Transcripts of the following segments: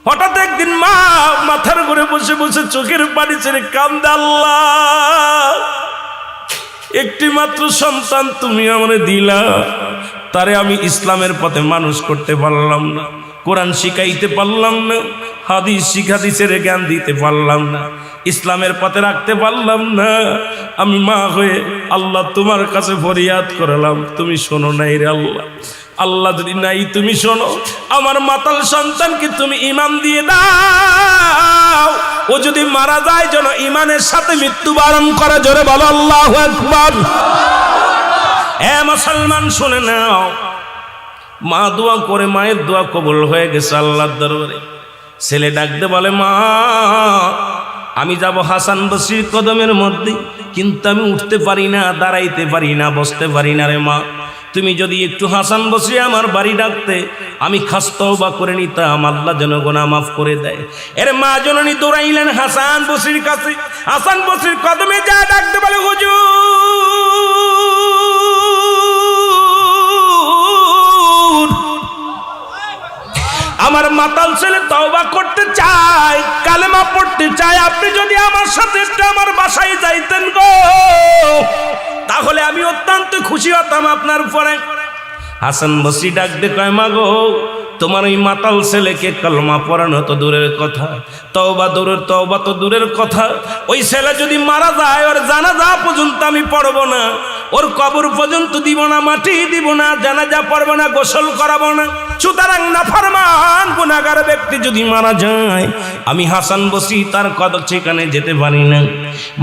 হঠাৎ একদিন মা মাথার ঘুরে বসে বসে চোখের পানি ছেড়ে কান্দে, আল্লাহ, একটি মাত্র সন্তান তুমি আমারে দিলা, তারে আমি ইসলামের পথে মানুষ করতে পারলাম না, কোরআন শিখাইতে পারলাম না, হাদিসের জ্ঞান দিতে পারলাম না, ইসলামের পথে রাখতে পারলাম না। আমি মা হয়ে আল্লাহ তোমার কাছে ফরিয়াদ করলাম, তুমি শোনো নাই রে আল্লাহ। আল্লাহ যদি নাই তুমি শোনো, আমার মাতাল সন্তানকে তুমি ঈমান দিয়ে দাও, ও যদি মারা যায় যেন ঈমানের সাথে মৃত্যুবরণ করে। জোরে বলো আল্লাহু আকবার। এ মুসলমান শুনে নাও, মা দোয়া করে, মায়ের দোয়া কবুল হয়ে গেছে আল্লাহর দরবারে। ছেলে ডাকতে বলে, মা আমি যাব হাসান বসরির কদমের মধ্যে, কিন্তু আমি উঠতে পারি না, দাঁড়াইতে পারি না, বসতে পারি না রে মা, তুমি যদি একটু হাসান বসরি আমার বাড়ি ডাকতে, আমি খাস তওবা করে নিতাম, আল্লাহ যেন গুনাহ মাফ করে দেয়। এর মা জননী দৌড়াইলেন হাসান বসরির কাছে। হাসান বসরির কদমে যা ডাকতে বলে, হুজুর, আমার মাতাল ছেলে তওবা করতে চায়, কালেমা পড়তে চায়, আপনি যদি আমার সাথে একটু আমার বাসায় যাইতেন গো, তাহলে আমি অত্যন্ত খুশি হতাম আপনার উপরে। হাসান বসরি ডাক দে কয়, মা গো, তোমার ওই মাতাল ছেলেকে কলমা পড়ানো তো দূরের কথা, তওবা তো দূরের কথা, ওই ছেলে যদি মারা যায় ওর জানাজা পর্যন্ত আমি পড়ব না, ওর কবর পর্যন্ত দিব না, মাটি দিব না, জানাজা পড়ব না, গোসল করাবো না। সুতরাং নাফরমান গুনাহগার ব্যক্তি যদি মারা যায়, আমি হাসান বসরি তার কদম সেখানে যেতে পারি না।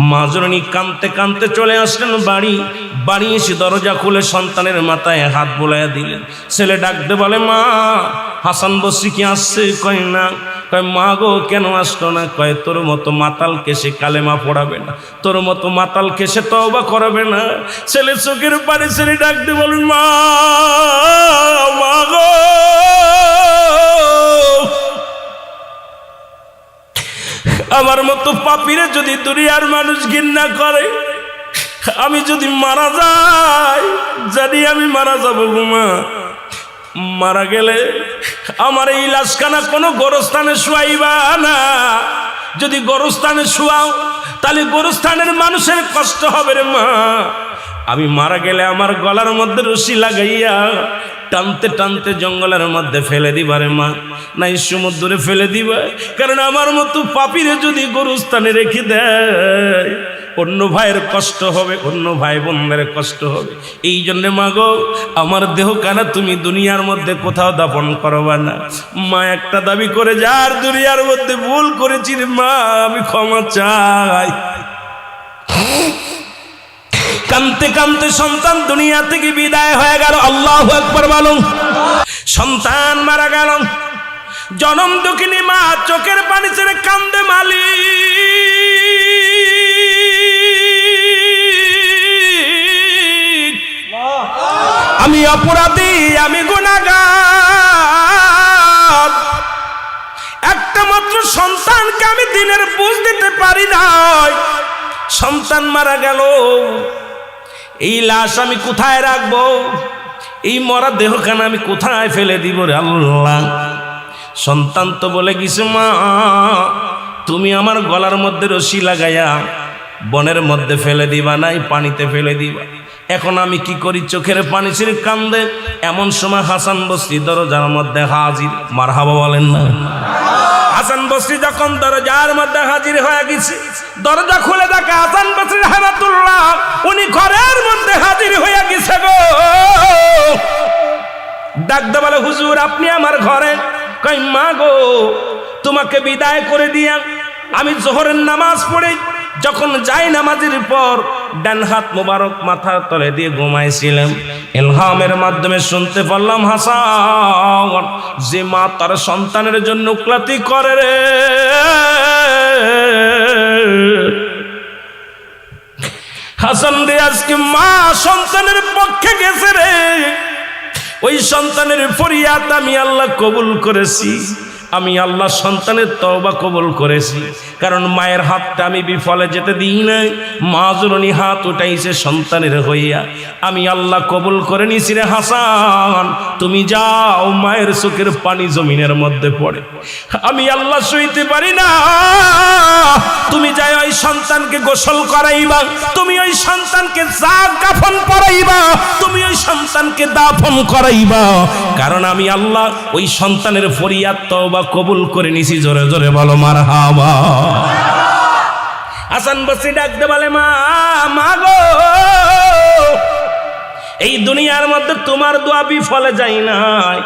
মা জননী কাঁদতে কাঁদতে চলে আসলেন বাড়ি এসে দরজা খুলে সন্তানের মাথায় হাত বোলাইয়া দিলেন। ছেলে ডাকতে বলে, মা হাসান বসরি কি আসছে? কয় না। কয়, মা গো কেন আসলো না? কয়, তোর মতো মাতালকে সে কালেমা পড়াবে না, তোর মতো মাতালকে সে তওবা করাবে না। ছেলে চোখের পানি ছেলে ডাকতে বলেন, মা গো, আমার মতো পাপীরে যদি দুনিয়ার মানুষ ঘৃণা করে, আমি যদি মারা যাই, জানি আমি মারা যাবো গো মা, মারা গেলে আমার এই লাশখানা কোনো গোরস্থানে শুয়াইবা না, যদি গোরস্থানে শুয়াও তাহলে গোরস্থানের মানুষের কষ্ট হবে রে মা, আমি মারা গেলে আমার গলার মধ্যে রশি লাগাইয়া টানতে টানতে জঙ্গলের মধ্যে ফেলে দিবা রে মা, নাই সমুদ্রে ফেলে দিবা, কারণ আমার মতো পাপীরে যদি গোরস্থানে রেখে দেয় অন্য ভাইয়ের কষ্ট হবে, অন্য ভাই বোনদের কষ্ট হবে। এই জন্য মা গো, আমার দেহ কানা তুমি দুনিয়ার মধ্যে কোথাও দাপন করবা না। মা একটা দাবি করে, যার দুনিয়ার মধ্যে ভুল করেছি রে মা, আমি ক্ষমা চাই। কাঁদতে কাঁদতে সন্তান দুনিয়া থেকে বিদায় হয়ে গেল। আল্লাহু আকবার বলুন। সন্তান মারা গেল, জনম দুঃখিনী মা চোখের পানি ছেড়ে কান্দে, মালিক আমি অপরাধী, আমি গুনাহগার, একটা মাত্র সন্তানকে আমি দিনের বুঝ দিতে পারি নাই, সন্তান মারা গেল, এই লাশ আমি কোথায় রাখবো, এই মরা দেহখানা আমি কোথায় ফেলে দিব রে আল্লাহ। সন্তান তো বলে গেছে, মা তুমি আমার গলার মধ্যে রশি লাগাইয়া বনের মধ্যে ফেলে দিবা, নাই পানিতে ফেলে দিবা। এখন আমি কি করি? চোখের পানি ছেড়ে কান্দে। এমন সময় হাসান বসরি দরজার মধ্যে হাজির। মারহাবা বলেন না। হাসান বসরি যখন দরজার মধ্যে হাজির হয়ে গেছে, দরজা খুলে দেখে হাসান বসরি রাহমাতুল্লাহ উনি ঘরের মধ্যে হাজির হয়ে গেছে গো। ডাকতে বলে, হুজুর আপনি আমার ঘরে? কই, মা গো, তোমাকে বিদায় করে দিয়া আমি জোহরের নামাজ পড়ে যখন যাই নামাজের পর ডান হাত মোবারক মাথার তলে দিয়ে ঘুমাইছিলাম, ইলহামের মাধ্যমে শুনতে পারলাম, হাসান যে মা তার সন্তানের জন্য ক্লাতি করে রে, হাসান রে আজকে মা সন্তানের পক্ষে গেছে রে, ওই সন্তানের ফরিয়াদ আমি আল্লাহ কবুল করেছি। আমি আল্লাহ সন্তানের তওবা কবুল করেছি, কারণ মায়ের হাতটা আমি বিফলে যেতে দিই নাই। মা জননী হাত উঠাইছে সন্তানের হইয়া, আমি আল্লাহ কবুল করে নিছি রে হাসান, তুমি যাও। মায়ের চোখের পানি জমিনের মধ্যে পড়ে, আমি আল্লাহ সইতে পারি না। তুমি যাই ওই সন্তানকে গোসল করাইবা, তুমি ওই সন্তানকে কাফন পরাইবা, তুমি ওই সন্তানকে দাফন করাইবা, কারণ আমি আল্লাহ ওই সন্তানের ফরিয়াদ তওবা কবুল করে নিছি। জোরে জোরে বলো মারহাবা। হাসান বসরি ডাকতে বলে, মা মা গো, এই দুনিয়ার মধ্যে তোমার দোয়া বিফলে যায় নাই।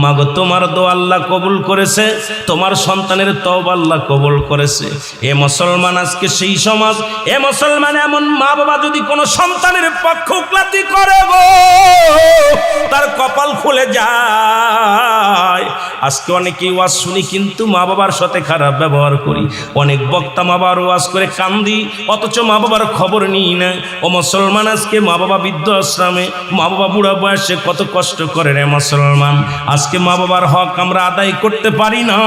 মাগো, তোমার দোয়া আল্লাহ কবুল করেছে, তোমার সন্তানের তওবা আল্লাহ কবুল করেছে। এ মুসলমান, আজকে সেই সমাজ, এ মুসলমান, এমন মা বাবা যদি কোনো সন্তানের পক্ষপাতী করে গো, তার কপাল খুলে যায়। আজকে অনেকেই ওয়াজ শুনি কিন্তু মা বাবার সাথে খারাপ ব্যবহার করি। অনেক বক্তা মা বাবার ওয়াজ করে কান্দি, অথচ মা বাবার খবর নিই না। ও মুসলমান, আজকে মা বাবা বৃদ্ধ আশ্রমে, মা বাবা বুড়া বয়সে কত কষ্ট করে রে মুসলমান। আজকে মা বাবার হক আমরা আদায় করতে পারি না,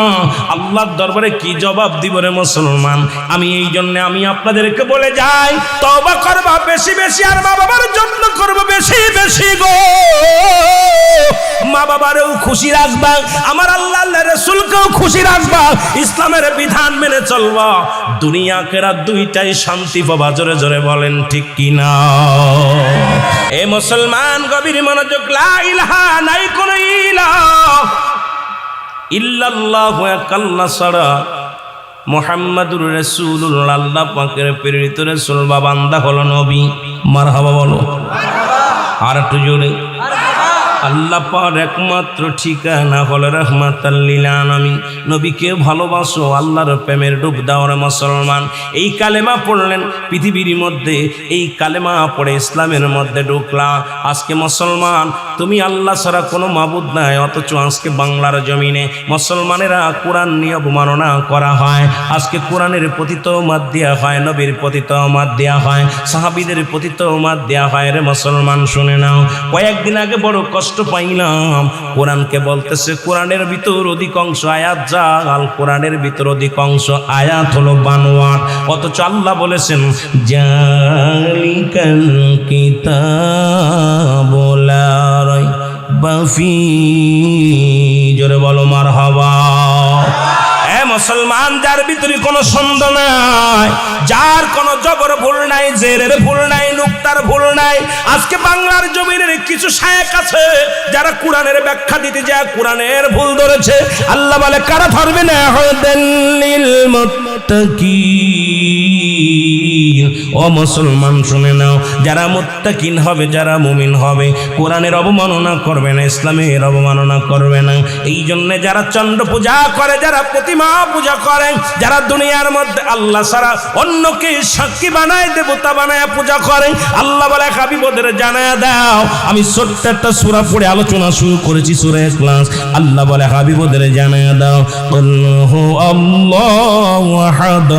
আল্লাহর দরবারে কি জবাব দিব রে মুসলমান। আমি এই জন্য আমি আপনাদেরকে বলে যাই, তওবা করবা বেশি বেশি, আর মা বাবার যত্ন করবো বেশি বেশি গো। মা বাবারেও খুশি রাখবা, আমার আল্লাহ রাসূলকেও খুশি রাখবা, ইসলামের বিধান মেনে চলবা, দুনিয়া আখিরাত দুইটাই শান্তি পাবা। জোরে জোরে বলেন ঠিক কিনা? এ মুসলমান, গভীর মনোযোগ। লা ইলাহা, নাই কোনো ইলাহ ইল্লাল্লাহ, এক আল্লাহ ছাড়া, মুহাম্মাদুর রাসূলুল্লাহ, আল্লাহ পাকের প্রেরিত রাসূল বা বান্দা হলো নবী। মারহাবা বলো। আর একটু জোরে। আল্লাহ পাক একমাত্র ঠিকানা হলো রাহমাতাল লিল আলামিন। নবীকে ভালোবাসো, আল্লাহর প্রেমের ডুব দাও রে মুসলমান। এই কালেমা পড়লেন পৃথিবীর মধ্যে, এই কালেমা পড়ে ইসলামের মধ্যে ঢুকলা। আজকে মুসলমান, তুমি আল্লাহ ছাড়া কোনো মাবুদ নাই, অথচ আজকে বাংলার জমিনে মুসলমানেরা কোরআন নিয়ে অবমাননা করা হয়। আজকে কোরআনের প্রতি তওমাত দেয়া হয়, নবীর প্রতি তওমাত দেয়া হয়, সাহাবীদের প্রতি তওমাত দেয়া হয় রে মুসলমান। শুনে নাও, কয়েকদিন আগে বড় কষ্ট পাইলাম, কোরআনকে বলতেছে কোরআনের ভিতর অধিকাংশ আয়াত জাল, কোরআনের ভিতর অধিকাংশ আয়াত হলো বানোয়াট, অথচ আল্লাহ বলেছেন জালিকাল কিতাবু লা রাইবা ফীহি। জোরে বলো মারহাবা। মুসলমান, যার ভিতরে কোনো সন্দেহ নাই, যার কোনো জবর ভুল নাই, জেরের ভুল নাই, নুক্তার ভুল নাই। আজকে বাংলার জমিনের কিছু শায়েখ আছে যারা কোরআনের ব্যাখ্যা দিতে যায় কোরআনের ভুল ধরেছে। আল্লাহ বলে, কারা ধরবে না? হুদাল্লিল মুত্তাকিন। ও মুসলমান শুনে নাও, যারা মুত্তাকিন হবে, যারা মুমিন হবে, কোরআনের অবমাননা করবে না, ইসলামের অবমাননা করবে না। এই জন্য যারা চন্দ্র পূজা করে, যারা প্রতিমা পূজা করে, যারা দুনিয়ার মধ্যে আল্লাহ ছাড়া অন্যকে সাক্ষী বানায়, দেবতা বানায় পূজা করে, আল্লাহ বলে হাবিব ওদের জানায়া দাও। আমি ছোট্ট একটা সূরা পড়ে আলোচনা শুরু করেছি, সূরা ইখলাস। আল্লাহ বলে হাবিব ওদের জানায়া দাও, আল্লাহু আল্লাহু আহাদ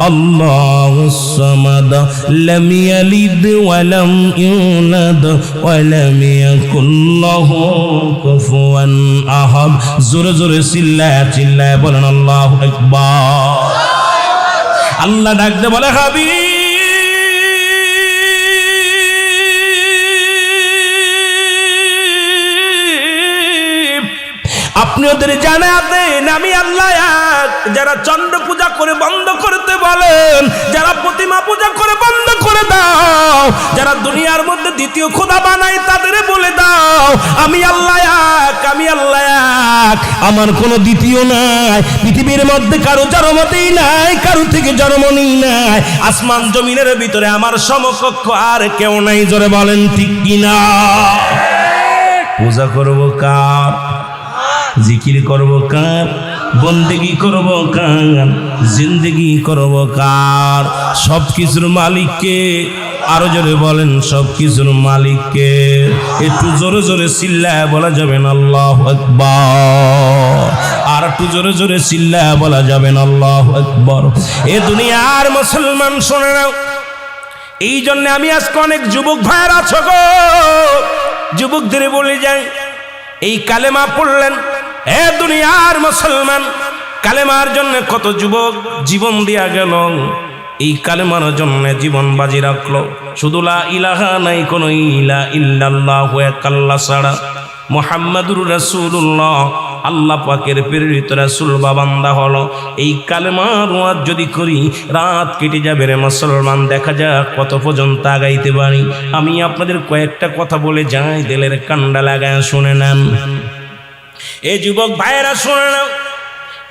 আল্লাহুস সামাদ লাম ইয়ালিদ ওয়া লাম ইউলাদ ওয়া লাম ইয়াকুল লাহু কুফুয়ান আহাদ। জোরে জোরে চিল্লায়া চিল্লায়া বলেন আল্লাহু আকবার। আল্লাহ ডাকতে বলে, হাবিব আপনি ওদের জানা দেন আমি আল্লাহ এক। যারা চন্দ্র পূজা করে বন্ধ করতে বলেন, যারা প্রতিমা পূজা করে বন্ধ করে দাও, যারা দুনিয়ার মধ্যে দ্বিতীয় খোদা বানায় তাদের বলে দাও আমি আল্লাহ এক, আমি আল্লাহ এক, আমার কোনো দ্বিতীয় নাই। পৃথিবীর মধ্যে কারো জন্মতেই নাই, কারো থেকে জন্মই নাই। আসমান জমিনের ভিতরে আমার সমকক্ষ আর কেউ নাই। জোরে বলেন ঠিক কিনা? পূজা করবো কার? জিকির করব কার? বন্দেগি করব কার? জিন্দেগি করব কার? সব কিছুর মালিককে। আরো জোরে বলেন, সব কিছুর মালিককে। একটু জোরে জোরে চিল্লায় বলা যাবেন আল্লাহু আকবার। আর একটু জোরে জোরে চিল্লায় বলা যাবেন আল্লাহু আকবার। এ দুনিয়ার মুসলমান শুনে নাও, এই জন্য আমি আজকে অনেক যুবক ভাইয়ের আছো গো, যুবকদের বলে যাই, এই কালেমা পড়লেন, এ দুনিয়ার মুসলমান, কালেমার জন্য কত যুবক জীবন দিয়া গেল, এই কালেমার জন্য জীবন বাজি রাখলো। শুধু লা ইলাহা নাই কোন ইলা ইল্লাল্লাহু এক আল্লাহ ছাড়া, মুহাম্মাদুর রাসূলুল্লাহ আল্লাহ পাকের প্রেরিত রাসূল বা বান্দা হলো। এই কালেমার ওয়াজ যদি করি রাত কেটে যাবে রে মুসলমান, দেখা যাক কত পর্যন্ত আগাইতে পারি। আমি আপনাদের কয়েকটা কথা বলে যাই, দিলের কান্ডা লাগায় শুনে নেন। এই যুবক ভাইয়েরা শুনে নাও,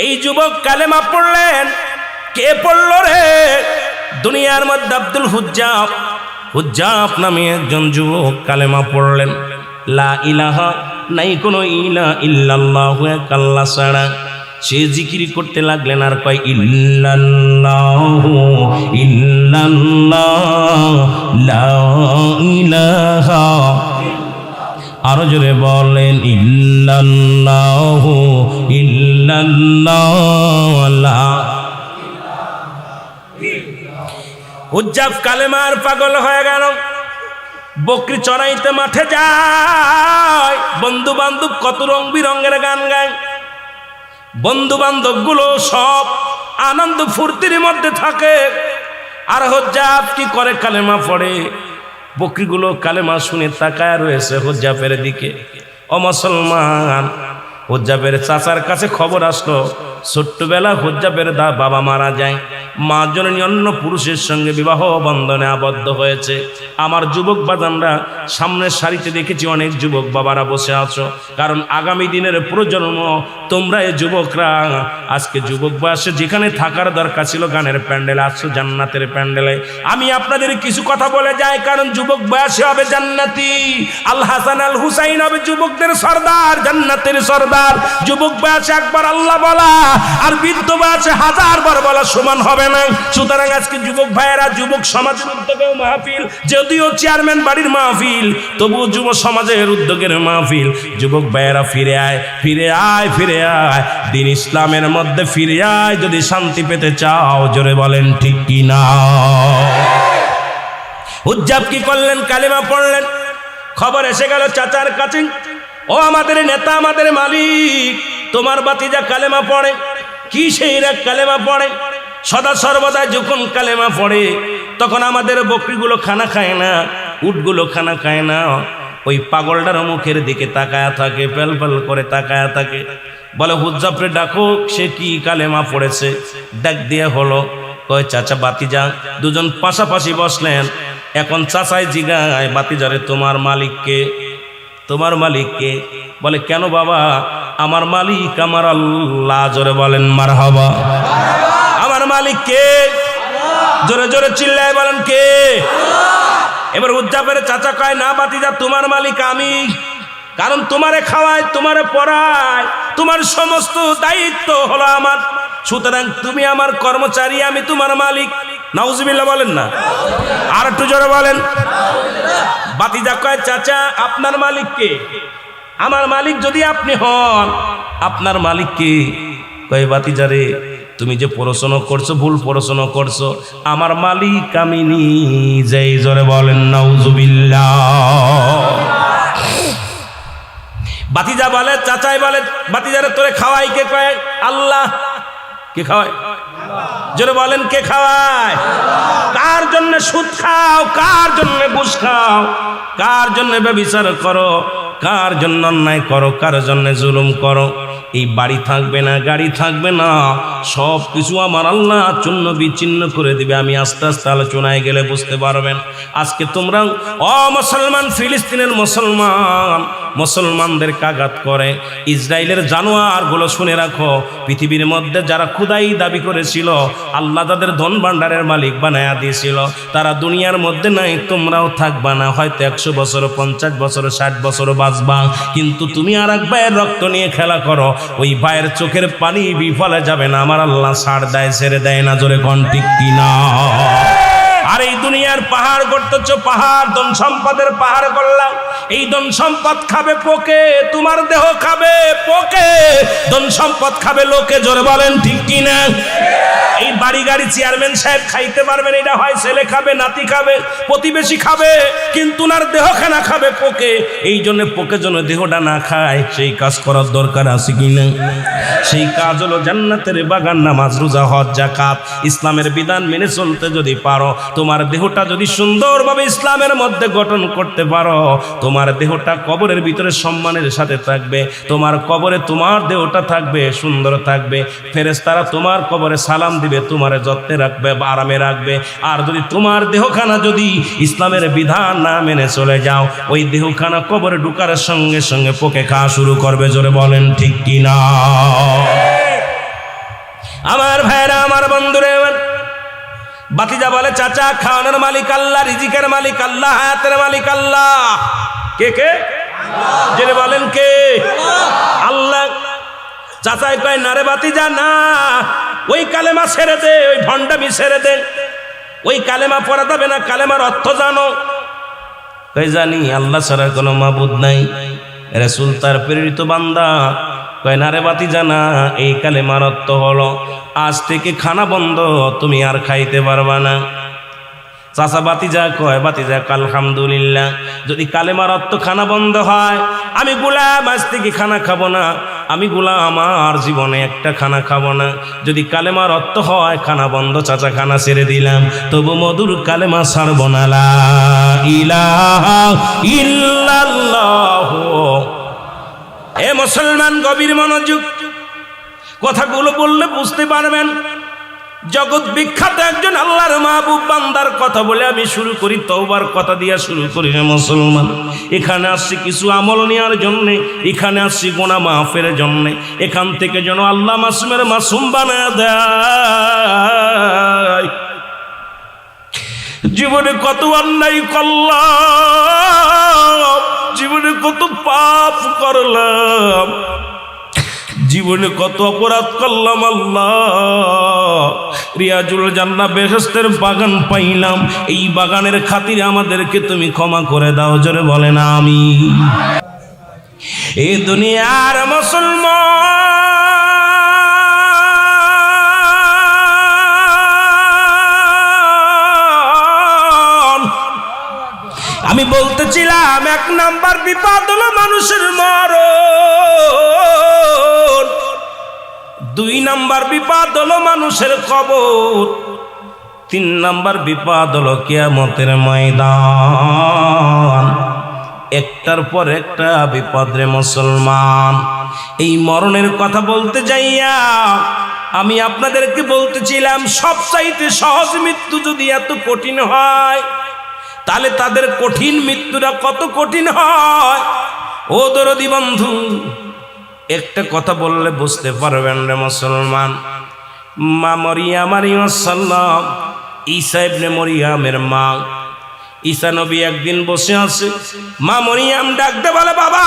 এই যুবক কালেমা পড়লেন। কে পড়ল রে? দুনিয়ার মধ্যে আব্দুল হুজ্জাব নামে একজন যুবক কালেমা পড়লেন। লা ইলাহা নাই কোনো ইলা ইল্লাল্লাহু এক আল্লাহ ছাড়া। সে জিকির করতে লাগলেন আর কয় ইল্লাল্লাহু ইল্লাল্লাহ লা ইলাহা, আরো জোরে বলেন ইল্লাল্লাহু ইল্লাল্লাহ। হুজ্জাব কালেমার পাগল হয়ে গেল, বকরি চড়াইতে মাঠে যায়, বন্ধু বান্ধব কত রং বিরঙের গান গায়, বন্ধু বান্ধব গুলো সব আনন্দ ফুর্তির মধ্যে থাকে। আর হুজ্জাব কি করে? কালেমা পড়ে। বকরিগুলো কালেমা শুনে তাকায় রয়েছে হুজ্জাবের দিকে। ও মুসলমান, হুজ্জাবের চাচার কাছে খবর আসলো, ছোট্টবেলা হুজ্জাবের বাবা মারা যায়, মা জননী অন্য পুরুষের সঙ্গে বিবাহ বন্ধনে আবদ্ধ হয়েছে। আমার যুবক বাজানরা সামনের সারিতে দেখেছি অনেক যুবক বাবারা বসে আছো, কারণ আগামী দিনের প্রজন্ম তোমরা এই যুবকরা আজকে যুবক বয়সে যেখানে থাকার দরকার ছিল গানের প্যান্ডেলে আসছো, জান্নাতের প্যান্ডেলে। আমি আপনাদের কিছু কথা বলে যাই, কারণ যুবক বয়সে হবে জান্নাতি। আল হাসান আল হুসাইন হবে যুবকদের সর্দার, জান্নাতের সর্দার। যুবক বয়সে একবার আল্লাহ বলা আর বৃদ্ধ বয়সে 1000 বার বলা সমান হবে না। সুতরাং আজকে যুবক ভাইয়েরা, যুবক সমাজের উদ্যোগেও মাহফিল, যদিও চেয়ারম্যান বাড়ির মাহফিল, তবুও যুব সমাজের উদ্যোগের মাহফিল। যুবক ভাইয়েরা ফিরে আয়, ফিরে আয়, ফিরে আয়, দিন ইসলামের মধ্যে ফিরে আয় যদি শান্তি পেতে চাও। জোরে বলেন ঠিক কি না? হুজ্জাব কি করলেন? কালেমা পড়লেন। খবর এসে গেল চাচার কাছে, ও আমাদের নেতা, আমাদের মালিক, তোমার বাতিজা কালেমা পড়ে। কি সেই কালেমা পড়ে? সদা সর্বদা যখন কালেমা পড়ে তখন আমাদের বকরিগুলো খানা খায় না, উটগুলো খানা খায় না। ওই পাগলটার মুখের দিকে তাকায়া থাকে, পেল পেল করে তাকায়া থাকে। বলে হুজ্জাবরে ডাকো, সে কি কালেমা পড়েছে। ডাক দিয়ে হলো, কয় চাচা বাতিজা। দুজন পাশাপাশি বসলেন। এখন চাচাই জিগায় বাতিজারে, তোমার মালিককে? তোমার মালিককে? বলে কেন বাবা? আমার মালিক আমার আল্লাহ। জোরে বলেন মারহাবা। আমার মালিক কে? জোরে জোরে চিল্লায় বলেন কে? এবার হুজ্জাবের চাচা কয়, না বাতিজা, তোমার মালিক আমি, কারণ তোমারে খাওয়ায়, তোমারে পড়ায়, তোমার সমস্ত দায়িত্ব হলো আমার। সুতরাং তুমি আমার কর্মচারী, আমি তোমার মালিক। নাউজুবিল্লাহ বলেন না? আর একটু জোরে বলেন। বাতিজা কয়, চাচা আপনার মালিক কে? আমার মালিক যদি আপনি হন, আপনার মালিক কে? কয় বাতিজারে, তুমি যে পড়াশোনা করছো ভুল পড়াশোনা করছো, আমার মালিক আমি নিজেই। জোরে বলেন নাউজুবিল্লাহ। বাতিজা বলে, চাচাই বলে, বাতিজারে তোরে খাওয়াই কে? কয় আল্লাহ। কে খাওয়ায়? জোরে বলেন কে খাওয়ায়? কার জন্য সুদ খাও? কার জন্য ঘুষ খাও? কার জন্য ব্যভিচার করো? কার জন্য অন্যায় করো? কার জন্য জুলুম করো? এই বাড়ি থাকবে না, গাড়ি থাকবে না, সব কিছু আমার আল্লাহ চূন্য বিচ্ছিন্ন করে দিবে। আমি আস্তে আস্তে আলোচনায় গেলে বুঝতে পারবেন। আজকে তোমরা মুসলমান, ফিলিস্তিনের মুসলমান, মুসলমানদের আঘাত করে। ইসরায়েলের জানোয়ারগুলো শুনে রাখো, পৃথিবীর মধ্যে যারা খুদাই দাবি করেছিল, আল্লাহ তাদের ধন ভাণ্ডারের মালিক বানায়া দিয়েছিল, তারা দুনিয়ার মধ্যে নাই, তোমরাও থাকবা না। হয়তো 100 বছর, 50 বছর, 60 বছর বাঁচবা, কিন্তু তুমি আর এক ভাইয়ের রক্ত নিয়ে খেলা করো, ওই ভাইয়ের চোখের পানি বিফলে যাবে না। আমার আল্লাহ ছাড় দেয়, ছেড়ে দেয় না। জোরে কোন ঠিক কিনা? আর এই দুনিয়ার পাহাড় করতেছ, পাহাড় ধন সম্পদের পাহাড় করলাম, এই ধন সম্পদ খাবে পোকে, তোমার দেহ খাবে পোকে, ধন সম্পদ খাবে লোকে। জোরে বলেন ঠিক কিনা? এই বাড়ি গাড়ি চেয়ারম্যান সাহেব খাইতে পারবেন, এটা হয় ছেলে খাবে, নাতি খাবে, প্রতিবেশী খাবে, কিন্তু ওনার দেহখানা খাবে পোকে। এই জন্য পোকে যেন দেহটা না খায়, সেই কাজ করার দরকার আছে কিনা? সেই কাজ হলো জান্নাতের বাগান, নামাজ, রোজা, হজ, যাকাত, ইসলামের বিধান মেনে চলতে যদি পারো, তোমার দেহটা যদি সুন্দরভাবে ইসলামের মধ্যে গঠন করতে পারো, তোমার দেহটা কবরের ভিতরে সম্মানের সাথে থাকবে, তোমার কবরে তোমার দেহটা থাকবে, সুন্দর থাকবে, ফেরেশতারা তোমার কবরে সালাম দিবে, তোমার যত্নে রাখবে, আরামে রাখবে। আর যদি তোমার দেহখানা যদি ইসলামের বিধান না মেনে চলে যাও, ওই দেহখানা কবরে ঢুকার সঙ্গে সঙ্গে পোকে খাওয়া শুরু করবে। জোরে বলেন ঠিক কিনা? আমার ভাইরা, আমার বন্ধুরে, বাতিজা বলে, চাচা খাওয়ানোর মালিক আল্লাহ, রিজিকের মালিক আল্লাহ, হায়াতের মালিক আল্লাহ। কে কে? জেনে বলেন কে? আল্লাহ। চাচাই কয়, না রে বাতিজা না, ওই কালেমা ছেড়ে দে, ওই ভণ্ডামি ছেড়ে দে, ওই কালেমা পড়া যাবে না, কালেমার অর্থ জানো? কয় জানি, আল্লাহ ছাড়া কোনো মাবুদ নাই, রাসূল তার প্রেরিত বান্দা। কয় না রে বাতিজা না, এই কালেমার অর্থ হলো আজ থেকে খানা বন্ধ, তুমি আর খাইতে পারবা না। চাচা বাতিজা কয়, বাতিজা আলহামদুলিল্লাহ, যদি কালেমার অর্থ খানা বন্ধ হয়, আমি গোলাম আজ থেকে খানা খাবো না, আমি গোলাম আমার জীবনে একটা খানা খাবো না। যদি কালেমার অর্থ হয় খানা বন্ধ, চাচা খানা ছেড়ে দিলাম, তবু মধুর কালেমা ছাড়ব না, লা ইলাহা ইল্লাল্লাহ। এ মুসলমান, গভীর মনোযোগ, কথাগুলো বললে বুঝতে পারবেন। জগৎ বিখ্যাত একজন আল্লাহর মাহবুব বান্দার কথা বলে আমি শুরু করি, তওবার কথা দিয়া শুরু করি। মুসলমান, এখানে আসছি কিছু আমল নেওয়ার জন্যে, এখানে আসছি গুনাহ মাফের জন্যে, এখান থেকে যেন আল্লাহ মাসুমের মাসুম বানায় দেয়। জীবনে কত অন্যায় করলাম, জীবনে কত পাপ করলাম, জীবনে কত অপরাধ করলাম, আল্লাহ রিয়াজুল জান্নাহ বেহেশতের বাগান পাইলাম, এই বাগানের খাতিরে আমাদেরকে তুমি ক্ষমা করে দাও। জোরে বলেন আমিন। এই দুনিয়ার মুসলমান, আমি বলতেছিলাম, এক নাম্বার বিপদ হলো মানুষের মরণ, দুই নাম্বার বিপদ হলো মানুষের কবর, তিন নাম্বার বিপদ হলো কিয়ামতের ময়দান। একটার পর একটা বিপদ রে মুসলমান। এই মরণের কথা বলতে যাইয়া আমি আপনাদেরকে বলতেছিলাম, সবচাইতে সহজ মৃত্যু যদি এত কঠিন হয়, তাহলে তাদের কঠিন মৃত্যুটা কত কঠিন হয়। ও দরদি বন্ধু, একটা কথা বললে বুঝতে পারবেন রে মুসলমান। মা মরিয়াম আলাইহিস সালাম, ঈসা ইবনে মরিয়ামের মা, ঈসা নবী একদিন বসে আছে, মা মরিয়াম ডাকতে বলে, বাবা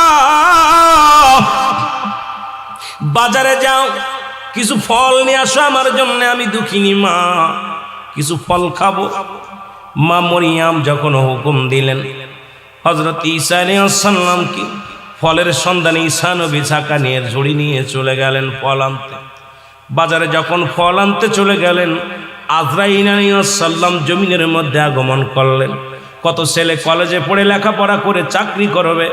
বাজারে যাও, কিছু ফল নিয়ে আসো আমার জন্য, আমি দুঃখিনী মা, কিছু ফল খাবো। মা মরিয়াম যখন হুকুম দিলেন, হযরত ঈসা আলাইহিস সালাম কি ফলের সন্ধানে ঈসা নবী ছাকা নিয়ে ঝুড়ি নিয়ে চলে গেলেন ফল আনতে। বাজারে যখন ফল আনতে চলে গেলেন, আজরাইল আলাইহিস সালাম জমিনের মধ্যে আগমন করলেন। কত ছেলে কলেজে পড়ে লেখাপড়া করে চাকরি করবে,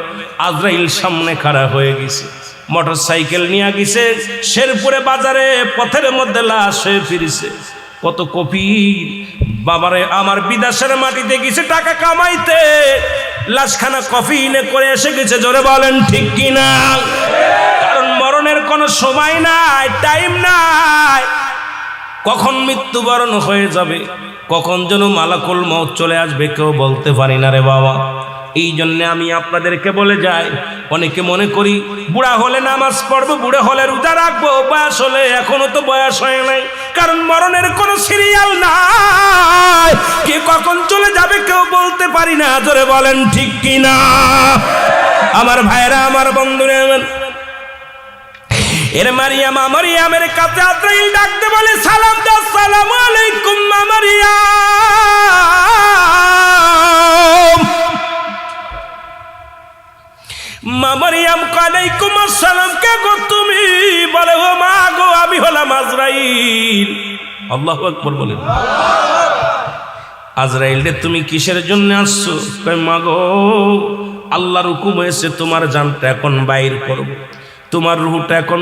আজরাইল সামনে খাড়া হয়ে গেছে, মোটর সাইকেল নিয়ে গেছে, শেরপুরে বাজারে পথের মধ্যে লাশ হয়ে ফিরেছে। কত কপি বাবারে আমার বিদেশের মাটিতে গেছে টাকা কামাইতে, লাশখানা কফিনে করে এসে গেছে। জোরে বলেন ঠিক কিনা? কারণ মরণের কোনো সময় নাই, টাইম নাই, কখন মৃত্যুবরণ হয়ে যাবে, কখন যেন মালাকুল মউত চলে আসবে কেউ বলতে পারি না রে বাবা। এই জন্য আমি আপনাদেরকে বলে যাই, অনেকে মনে করি বুড়া হলে নামাজ পড়বো, বুড়া হলে রোজা রাখবো, বয়স হলে, এখনো তো বয়স হয় নাই। কারণ মরণের কোনো সিরিয়াল নাই, কে কখন চলে যাবে কেউ বলতে পারি না। জোরে বলেন ঠিক কিনা? আমার ভাইরা, আমার বন্ধুরা, এর মারিয়াম, মারিয়ামের কাছে আজরাইল ডাকতে বলে, সালাম দাও, আসসালামু আলাইকুম মা মারিয়াম। মা মারিয়াম ওয়ালাইকুম আসসালাম, কে গো তুমি? বলে, ও মা গো, আমি হলাম আজরাইল। আল্লাহু আকবার বলেন। আজরাইল রে তুমি কিসের জন্য আসছো? কয় মা গো, আল্লাহর হুকুম হয়েছে তোমার জানটা এখন বাইর করব, তোমার রূহটা এখন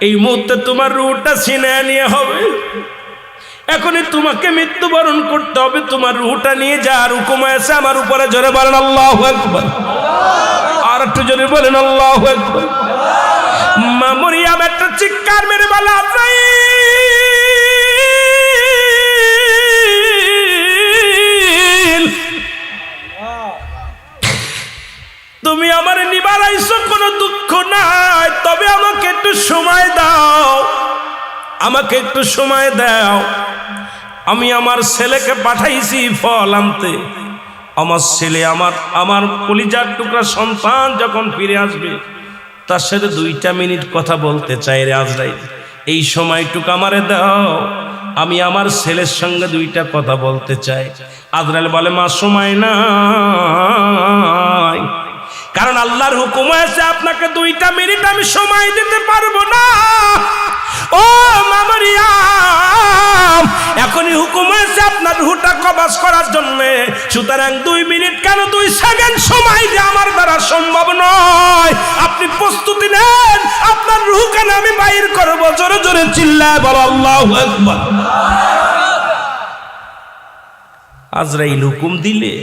এই মুহূর্তে তোমার রূহটা ছিনিয়ে নিয়ে হবে, এখনই তোমাকে মৃত্যুবরণ করতে হবে, তোমার রূহটা নিয়ে যাওয়ার হুকুম হয়েছে আমার উপরে। জোরে বলেন আল্লাহু আকবার। আর একটু জোরে বলেন আল্লাহু আকবার। মা মরিয়ম একটা চিৎকার মেরে বলে, আজরাইল তুমি আমার নিবার আইছো, কোনো দুঃখ নাই, তবে আমাকে একটু সময় দাও, আমাকে একটু সময় দাও। আমি আমার ছেলেকে পাঠাইছি ফল আনতে, আমার ছেলে আমার কলিজার টুকরা সন্তান যখন ফিরে আসবে তার সাথে 2টা মিনিট কথা বলতে চাই রে আজরাইল, এই সময়টুকু আমারে দাও, আমি আমার ছেলের সঙ্গে 2টা কথা বলতে চাই। আজরাইল বলে মা সময় নাই, কারণ আল্লাহর হুকুম হয়েছে আপনাকে 2টা মিনিট আমি সময় দিতে পারবো না। ও মা মরিয়ম, এখনই হুকুম হয়েছে আপনার রূহটা কবজ করার জন্য, সুতরাং 2 মিনিট কেন 2 সেকেন্ড সময় যে আমার দ্বারা সম্ভব নয়। আপনি প্রস্তুতি নেন, আপনার রূহ কেন আমি বাইর করবো। জোরে জোরে চিল্লায় বলো আল্লাহু আকবার। আজরাইল হুকুম দিলে,